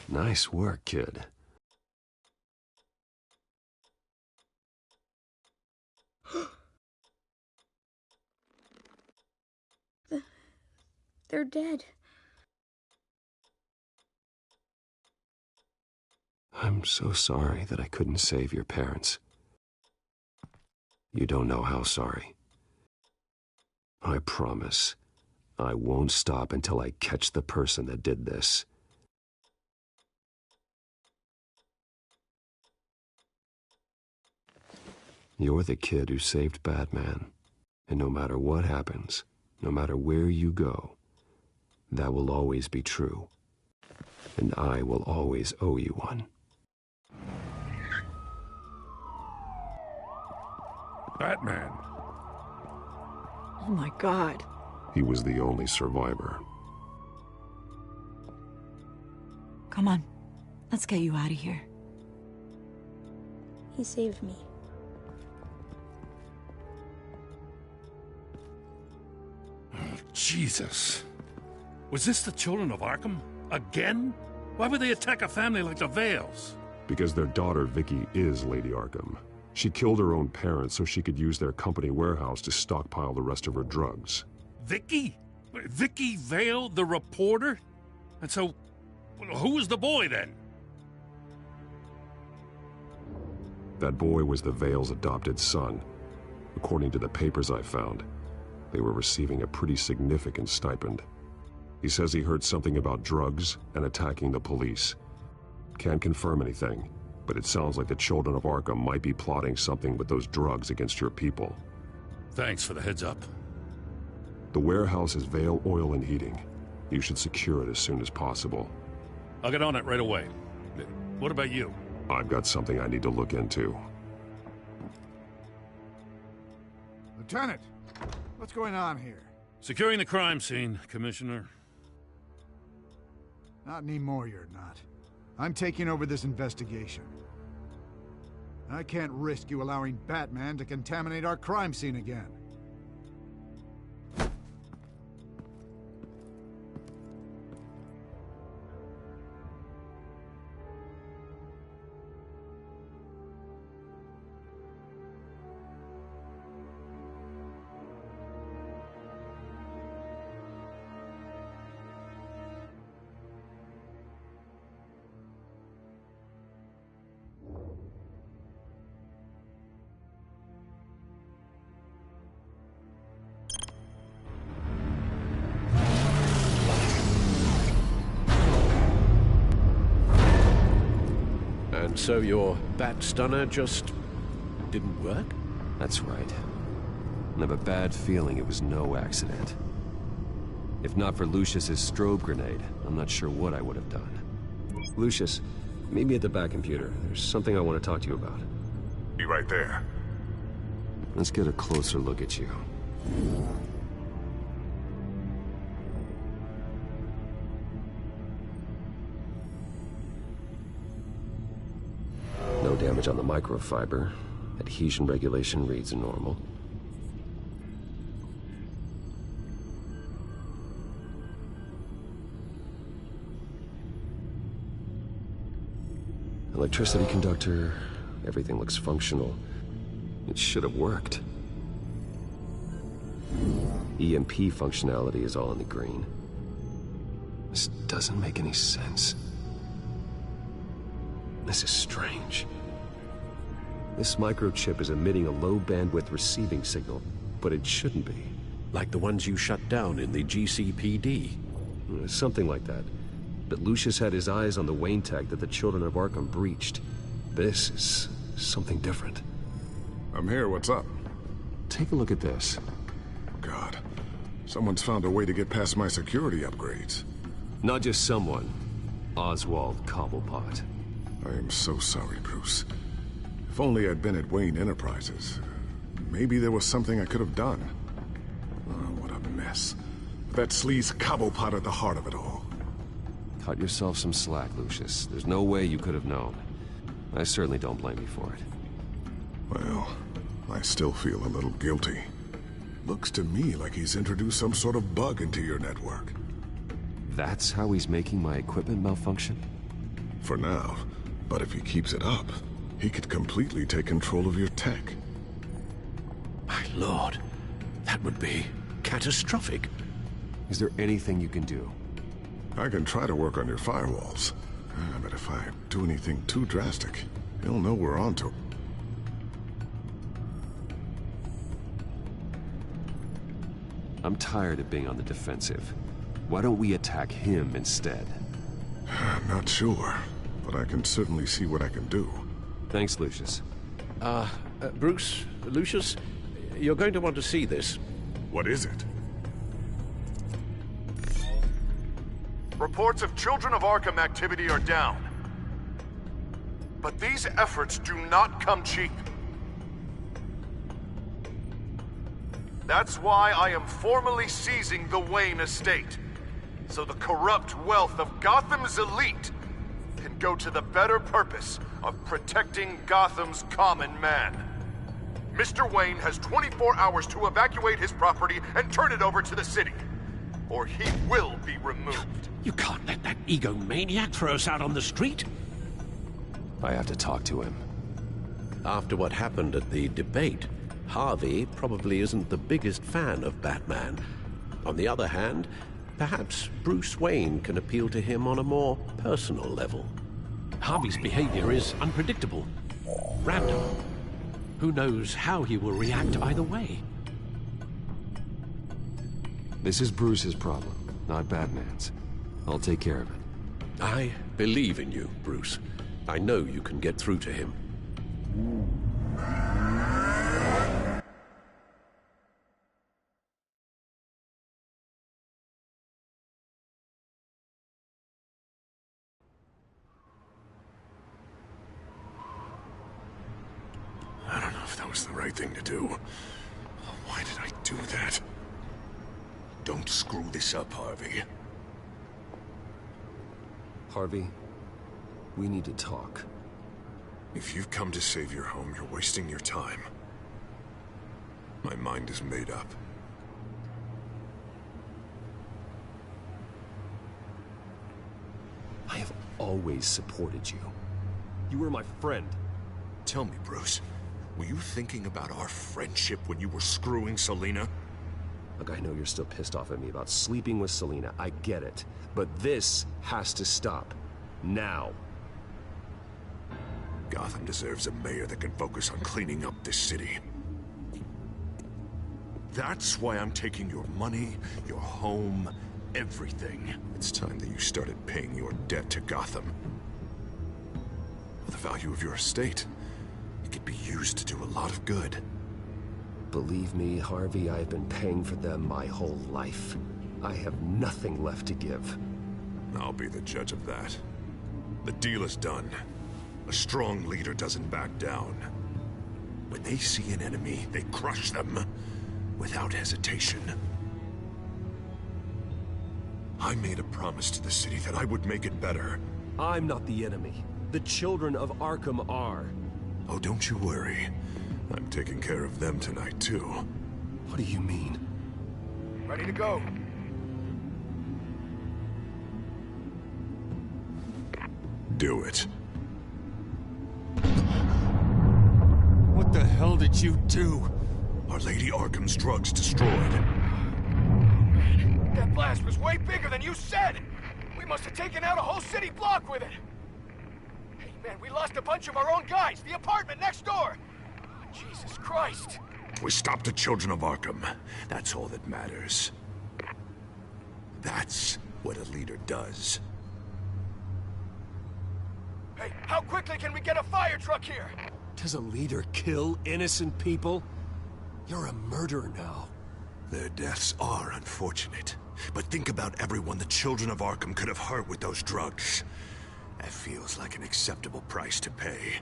Nice work, kid. They're dead. I'm so sorry that I couldn't save your parents. You don't know how sorry. I promise, I won't stop until I catch the person that did this. You're the kid who saved Batman, and no matter what happens, no matter where you go, that will always be true, and I will always owe you one. Batman. Oh my God. He was the only survivor. Come on, let's get you out of here. He saved me. Jesus. Was this the children of Arkham? Again? Why would they attack a family like the Vales? Because their daughter, Vicky, is Lady Arkham. She killed her own parents so she could use their company warehouse to stockpile the rest of her drugs. Vicky? Vicky Vale, the reporter? And so, who was the boy then? That boy was the Vale's adopted son. According to the papers I found, they were receiving a pretty significant stipend. He says he heard something about drugs and attacking the police. Can't confirm anything, but it sounds like the children of Arkham might be plotting something with those drugs against your people. Thanks for the heads up. The warehouse is Vale Oil and Heating. You should secure it as soon as possible. I'll get on it right away. What about you? I've got something I need to look into. Lieutenant, what's going on here? Securing the crime scene, Commissioner. Not anymore, you're not. I'm taking over this investigation. I can't risk you allowing Batman to contaminate our crime scene again. And so your bat stunner just didn't work? That's right. I have a bad feeling it was no accident. If not for Lucius's strobe grenade, I'm not sure what I would have done. Lucius, meet me at the back computer. There's something I want to talk to you about. Be right there. Let's get a closer look at you. No damage on the microfiber. Adhesion regulation reads normal. Electricity conductor, everything looks functional. It should have worked. EMP functionality is all in the green. This doesn't make any sense. This is strange. This microchip is emitting a low-bandwidth receiving signal, but it shouldn't be. Like the ones you shut down in the GCPD. Something like that. But Lucius had his eyes on the Wayne tag that the Children of Arkham breached. This is something different. I'm here, what's up? Take a look at this. God, someone's found a way to get past my security upgrades. Not just someone. Oswald Cobblepot. I am so sorry, Bruce. If only I'd been at Wayne Enterprises. Maybe there was something I could have done. Oh, what a mess. That sleaze Cobblepot at the heart of it all. Cut yourself some slack, Lucius. There's no way you could have known. I certainly don't blame you for it. Well, I still feel a little guilty. Looks to me like he's introduced some sort of bug into your network. That's how he's making my equipment malfunction? For now. But if he keeps it up, he could completely take control of your tech. My lord, that would be catastrophic. Is there anything you can do? I can try to work on your firewalls. But if I do anything too drastic, he'll know we're onto it. I'm tired of being on the defensive. Why don't we attack him instead? Not sure, but I can certainly see what I can do. Thanks, Lucius. Bruce, Lucius, you're going to want to see this. What is it? Reports of Children of Arkham activity are down. But these efforts do not come cheap. That's why I am formally seizing the Wayne estate, so the corrupt wealth of Gotham's elite can go to the better purpose of protecting Gotham's common man. Mr. Wayne has 24 hours to evacuate his property and turn it over to the city, or he will be removed. You can't let that egomaniac throw us out on the street. I have to talk to him. After what happened at the debate, Harvey probably isn't the biggest fan of Batman. On the other hand, perhaps Bruce Wayne can appeal to him on a more personal level. Harvey's behavior is unpredictable, random. Who knows how he will react either way? This is Bruce's problem, not Batman's. I'll take care of it. I believe in you, Bruce. I know you can get through to him. I don't know if that was the right thing to do. Why did I do that? Don't screw this up, Harvey. Harvey, we need to talk. If you've come to save your home, you're wasting your time. My mind is made up. I have always supported you. You were my friend. Tell me, Bruce, were you thinking about our friendship when you were screwing Selina? Look, I know you're still pissed off at me about sleeping with Selina. I get it. But this has to stop. Now. Gotham deserves a mayor that can focus on cleaning up this city. That's why I'm taking your money, your home, everything. It's time that you started paying your debt to Gotham. For the value of your estate, it could be used to do a lot of good. Believe me, Harvey, I've been paying for them my whole life. I have nothing left to give. I'll be the judge of that. The deal is done. A strong leader doesn't back down. When they see an enemy, they crush them without hesitation. I made a promise to the city that I would make it better. I'm not the enemy. The children of Arkham are. Oh, don't you worry. I'm taking care of them tonight, too. What do you mean? Ready to go. Do it. What the hell did you do? Our Lady Arkham's drugs destroyed. That blast was way bigger than you said! We must have taken out a whole city block with it! Hey man, we lost a bunch of our own guys! The apartment next door! Jesus Christ! We stopped the Children of Arkham. That's all that matters. That's what a leader does. Hey, how quickly can we get a fire truck here? Does a leader kill innocent people? You're a murderer now. Their deaths are unfortunate. But think about everyone the Children of Arkham could have hurt with those drugs. That feels like an acceptable price to pay.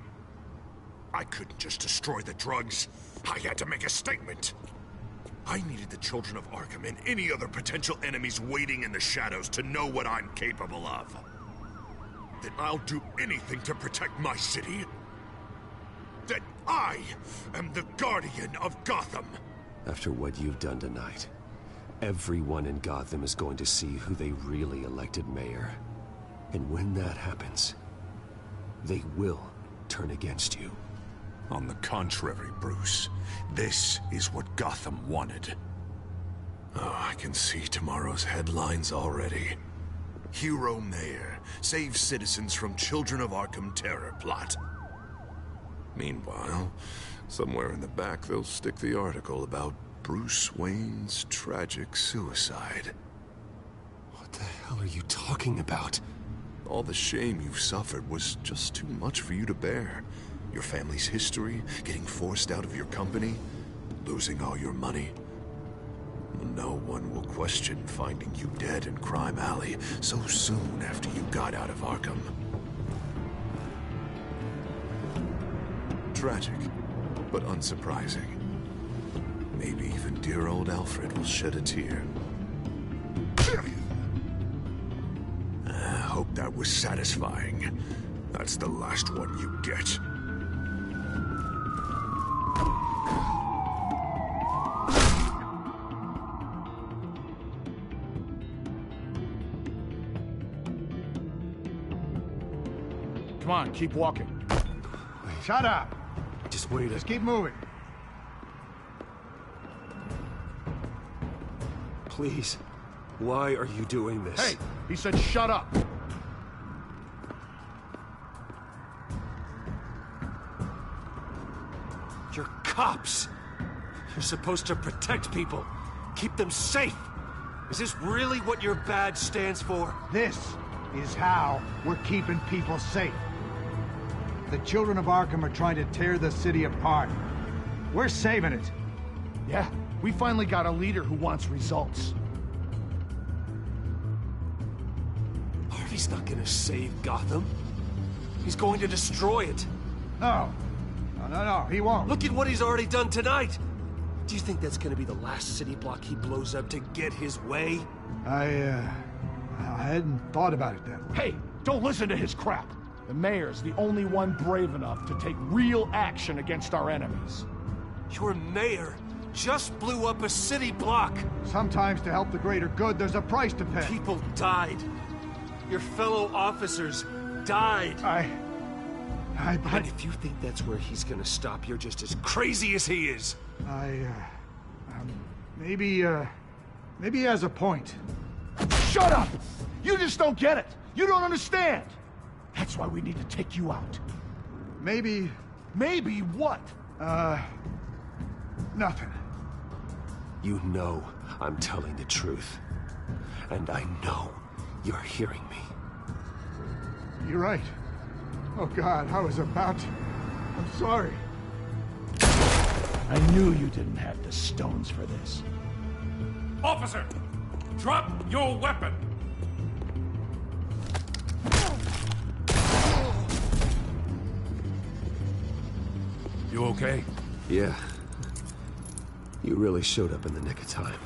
I couldn't just destroy the drugs. I had to make a statement. I needed the Children of Arkham and any other potential enemies waiting in the shadows to know what I'm capable of. That I'll do anything to protect my city. That I am the guardian of Gotham. After what you've done tonight, everyone in Gotham is going to see who they really elected mayor. And when that happens, they will turn against you. On the contrary, Bruce, this is what Gotham wanted. Oh, I can see tomorrow's headlines already. Hero Mayor saves citizens from Children of Arkham terror plot. Meanwhile, somewhere in the back they'll stick the article about Bruce Wayne's tragic suicide. What the hell are you talking about? All the shame you've suffered was just too much for you to bear. Your family's history, getting forced out of your company, losing all your money. No one will question finding you dead in Crime Alley so soon after you got out of Arkham. Tragic, but unsurprising. Maybe even dear old Alfred will shed a tear. I hope that was satisfying. That's the last one you get. Come on, keep walking. Shut up! Just wait. Just keep moving. Please. Why are you doing this? Hey, he said shut up! You're cops! You're supposed to protect people, keep them safe! Is this really what your badge stands for? This is how we're keeping people safe. The Children of Arkham are trying to tear the city apart. We're saving it. Yeah, we finally got a leader who wants results. Harvey's not gonna save Gotham. He's going to destroy it. No, he won't. Look at what he's already done tonight. Do you think that's gonna be the last city block he blows up to get his way? I hadn't thought about it that way. Hey, don't listen to his crap. The mayor's the only one brave enough to take real action against our enemies. Your mayor just blew up a city block. Sometimes to help the greater good, there's a price to pay. People died. Your fellow officers died. But if you think that's where he's gonna stop, you're just as crazy as he is. Maybe he has a point. Shut up! You just don't get it! You don't understand! That's why we need to take you out. Maybe... Maybe what? Nothing. You know I'm telling the truth. And I know you're hearing me. You're right. Oh God, I was about to... I'm sorry. I knew you didn't have the stones for this. Officer! Drop your weapon! You okay? Yeah. You really showed up in the nick of time.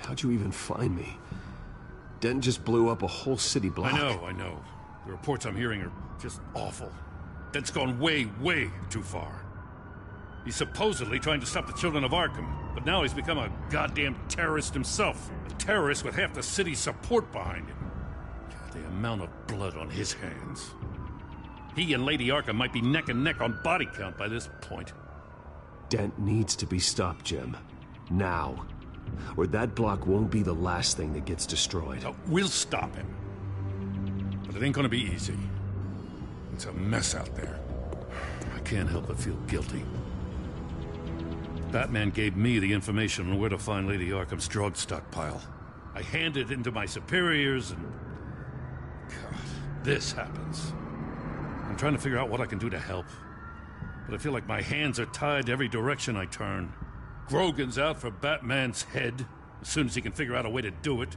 How'd you even find me? Dent just blew up a whole city block. I know. The reports I'm hearing are just awful. Dent's gone way, way too far. He's supposedly trying to stop the Children of Arkham, but now he's become a goddamn terrorist himself. A terrorist with half the city's support behind him. God, the amount of blood on his hands. He and Lady Arkham might be neck and neck on body count by this point. Dent needs to be stopped, Jim. Now. or that block won't be the last thing that gets destroyed. We'll stop him. But it ain't gonna be easy. It's a mess out there. I can't help but feel guilty. Batman gave me the information on where to find Lady Arkham's drug stockpile. I handed it into my superiors and... God, this happens. I'm trying to figure out what I can do to help. But I feel like my hands are tied every direction I turn. Grogan's out for Batman's head, as soon as he can figure out a way to do it.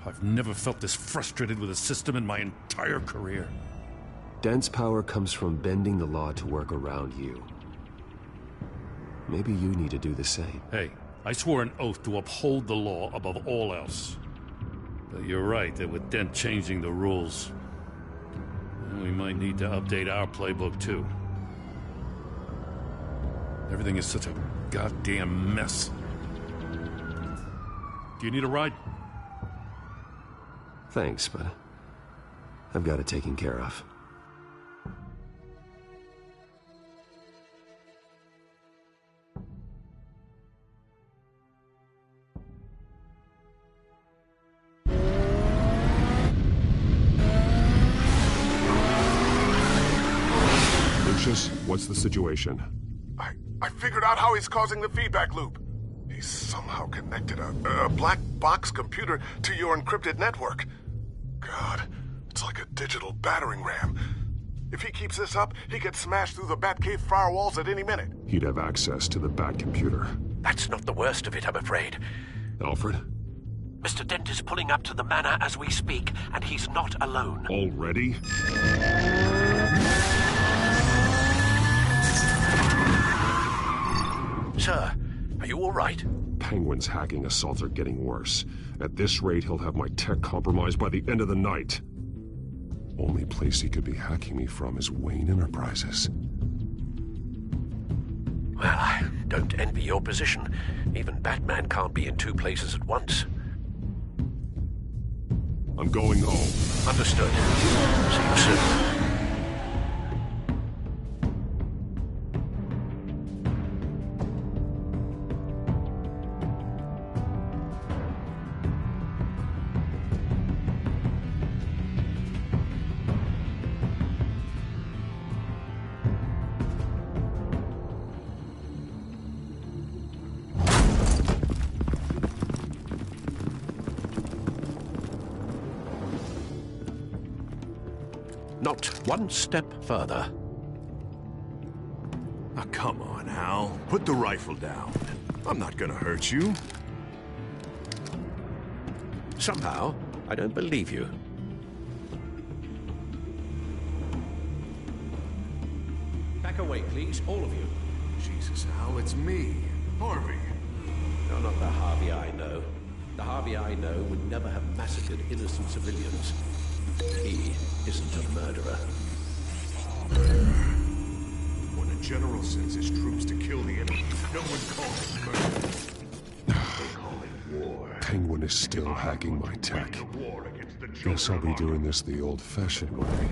I've never felt this frustrated with a system in my entire career. Dent's power comes from bending the law to work around you. Maybe you need to do the same. Hey, I swore an oath to uphold the law above all else. But you're right that with Dent changing the rules, we might need to update our playbook too. Everything is such a goddamn mess. Do you need a ride? Thanks, but I've got it taken care of. Lucius, what's the situation? I figured out how he's causing the feedback loop. He's somehow connected a black box computer to your encrypted network. God, it's like a digital battering ram. If he keeps this up, he could smash through the Batcave firewalls at any minute. He'd have access to the Bat computer. That's not the worst of it, I'm afraid. Alfred? Mr. Dent is pulling up to the manor as we speak, and he's not alone. Already? Sir, are you all right? Penguin's hacking assaults are getting worse. At this rate, he'll have my tech compromised by the end of the night. Only place he could be hacking me from is Wayne Enterprises. Well, I don't envy your position. Even Batman can't be in two places at once. I'm going home. Understood. See you soon. Not one step further. Oh, come on, Al. Put the rifle down. I'm not gonna hurt you. Somehow, I don't believe you. Back away, please, all of you. Jesus, Al, it's me. Harvey. You're not the Harvey I know. The Harvey I know would never have massacred innocent civilians. He isn't a murderer. When a general sends his troops to kill the enemy, no one calls it murder. They call it war. Penguin is still hacking my tech. Guess I'll be doing this the old-fashioned way.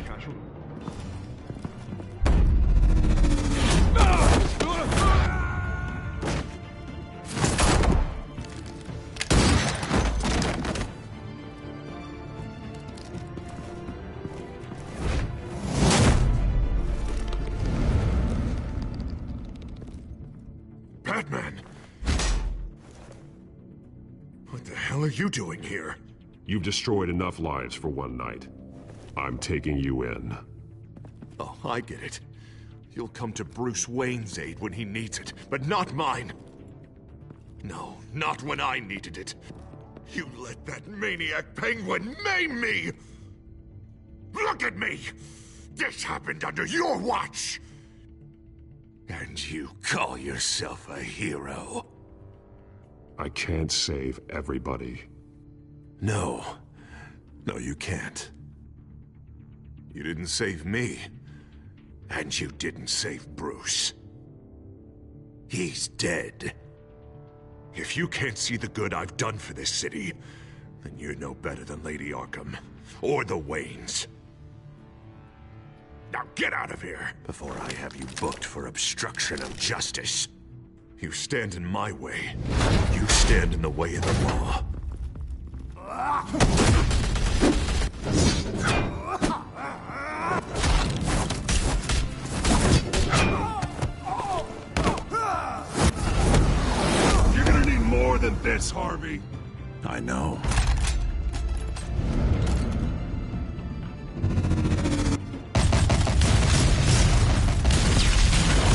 Batman! What the hell are you doing here? You've destroyed enough lives for one night. I'm taking you in. Oh, I get it. You'll come to Bruce Wayne's aid when he needs it, but not mine. No, not when I needed it. You let that maniac Penguin maim me! Look at me! This happened under your watch! And you call yourself a hero? I can't save everybody. No. No, you can't. You didn't save me. And you didn't save Bruce. He's dead. If you can't see the good I've done for this city, then you're no better than Lady Arkham. Or the Waynes. Now get out of here, before I have you booked for obstruction of justice. You stand in my way. You stand in the way of the law. You're gonna need more than this, Harvey. I know.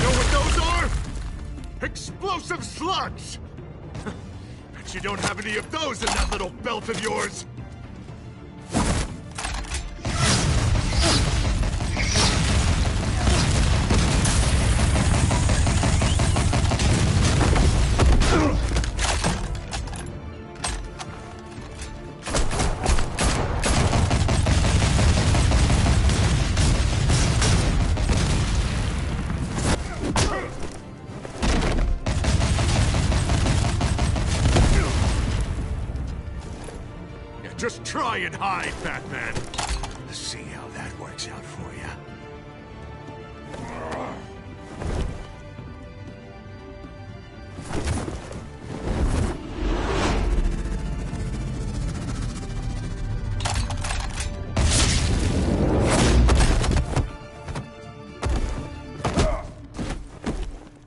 Know what those are? Explosive slugs! Bet you don't have any of those in that little belt of yours! Just try and hide, Batman. Let's see how that works out for you.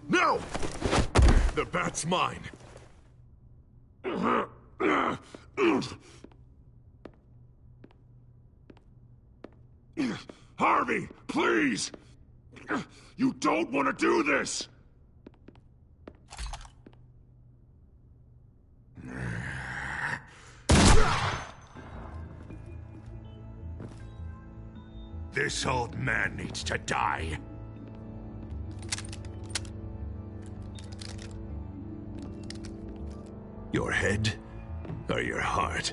No! The bat's mine. Harvey, please! You don't want to do this! This old man needs to die. Your head or your heart?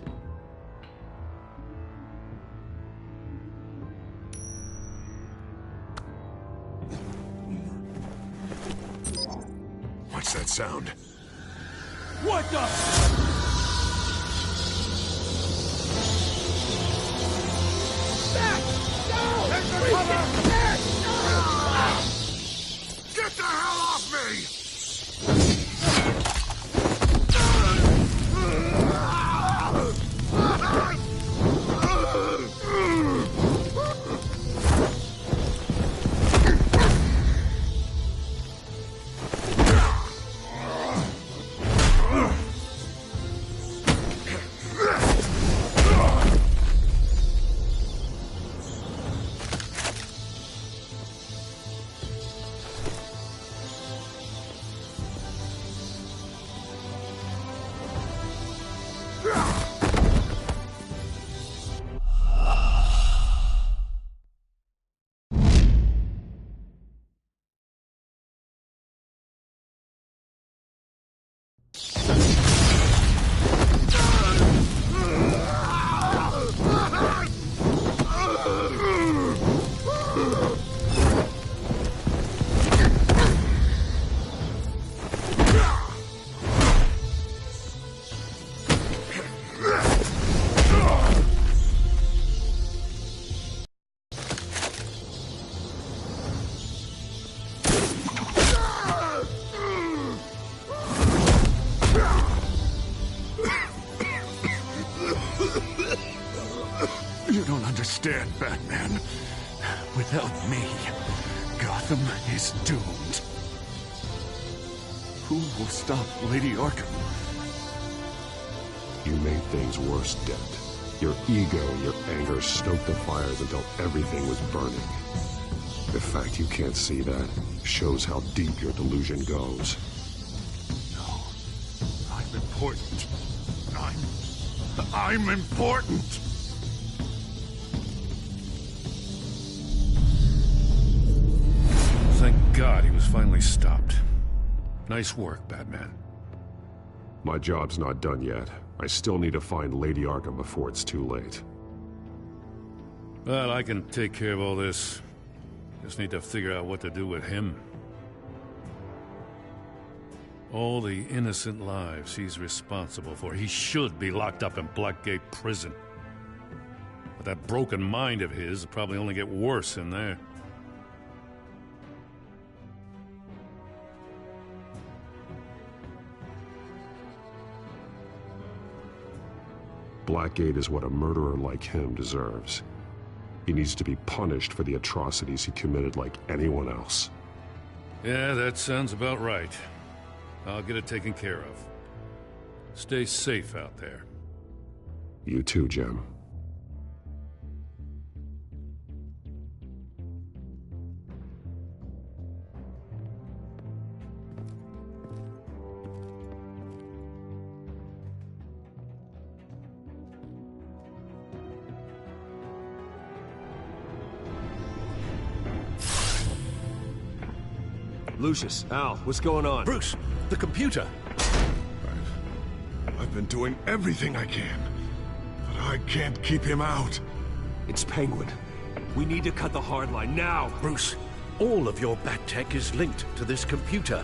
What's that sound? What the? Get the hell off me! You don't understand, Batman. Without me, Gotham is doomed. Who will stop Lady Arkham? You made things worse, Dent. Your ego and your anger stoked the fires until everything was burning. The fact you can't see that shows how deep your delusion goes. No. I'm important. I'm important! Thank God he was finally stopped. Nice work, Batman. My job's not done yet. I still need to find Lady Arkham before it's too late. Well, I can take care of all this. Just need to figure out what to do with him. All the innocent lives he's responsible for. He should be locked up in Blackgate Prison. But that broken mind of his will probably only get worse in there. Blackgate is what a murderer like him deserves. He needs to be punished for the atrocities he committed like anyone else. Yeah, that sounds about right. I'll get it taken care of. Stay safe out there. You too, Jim. Lucius, Al, what's going on? Bruce, the computer! I've been doing everything I can, but I can't keep him out. It's Penguin. We need to cut the hard line now! Bruce, all of your bat tech is linked to this computer.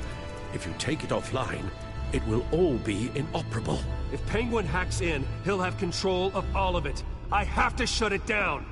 If you take it offline, it will all be inoperable. If Penguin hacks in, he'll have control of all of it. I have to shut it down!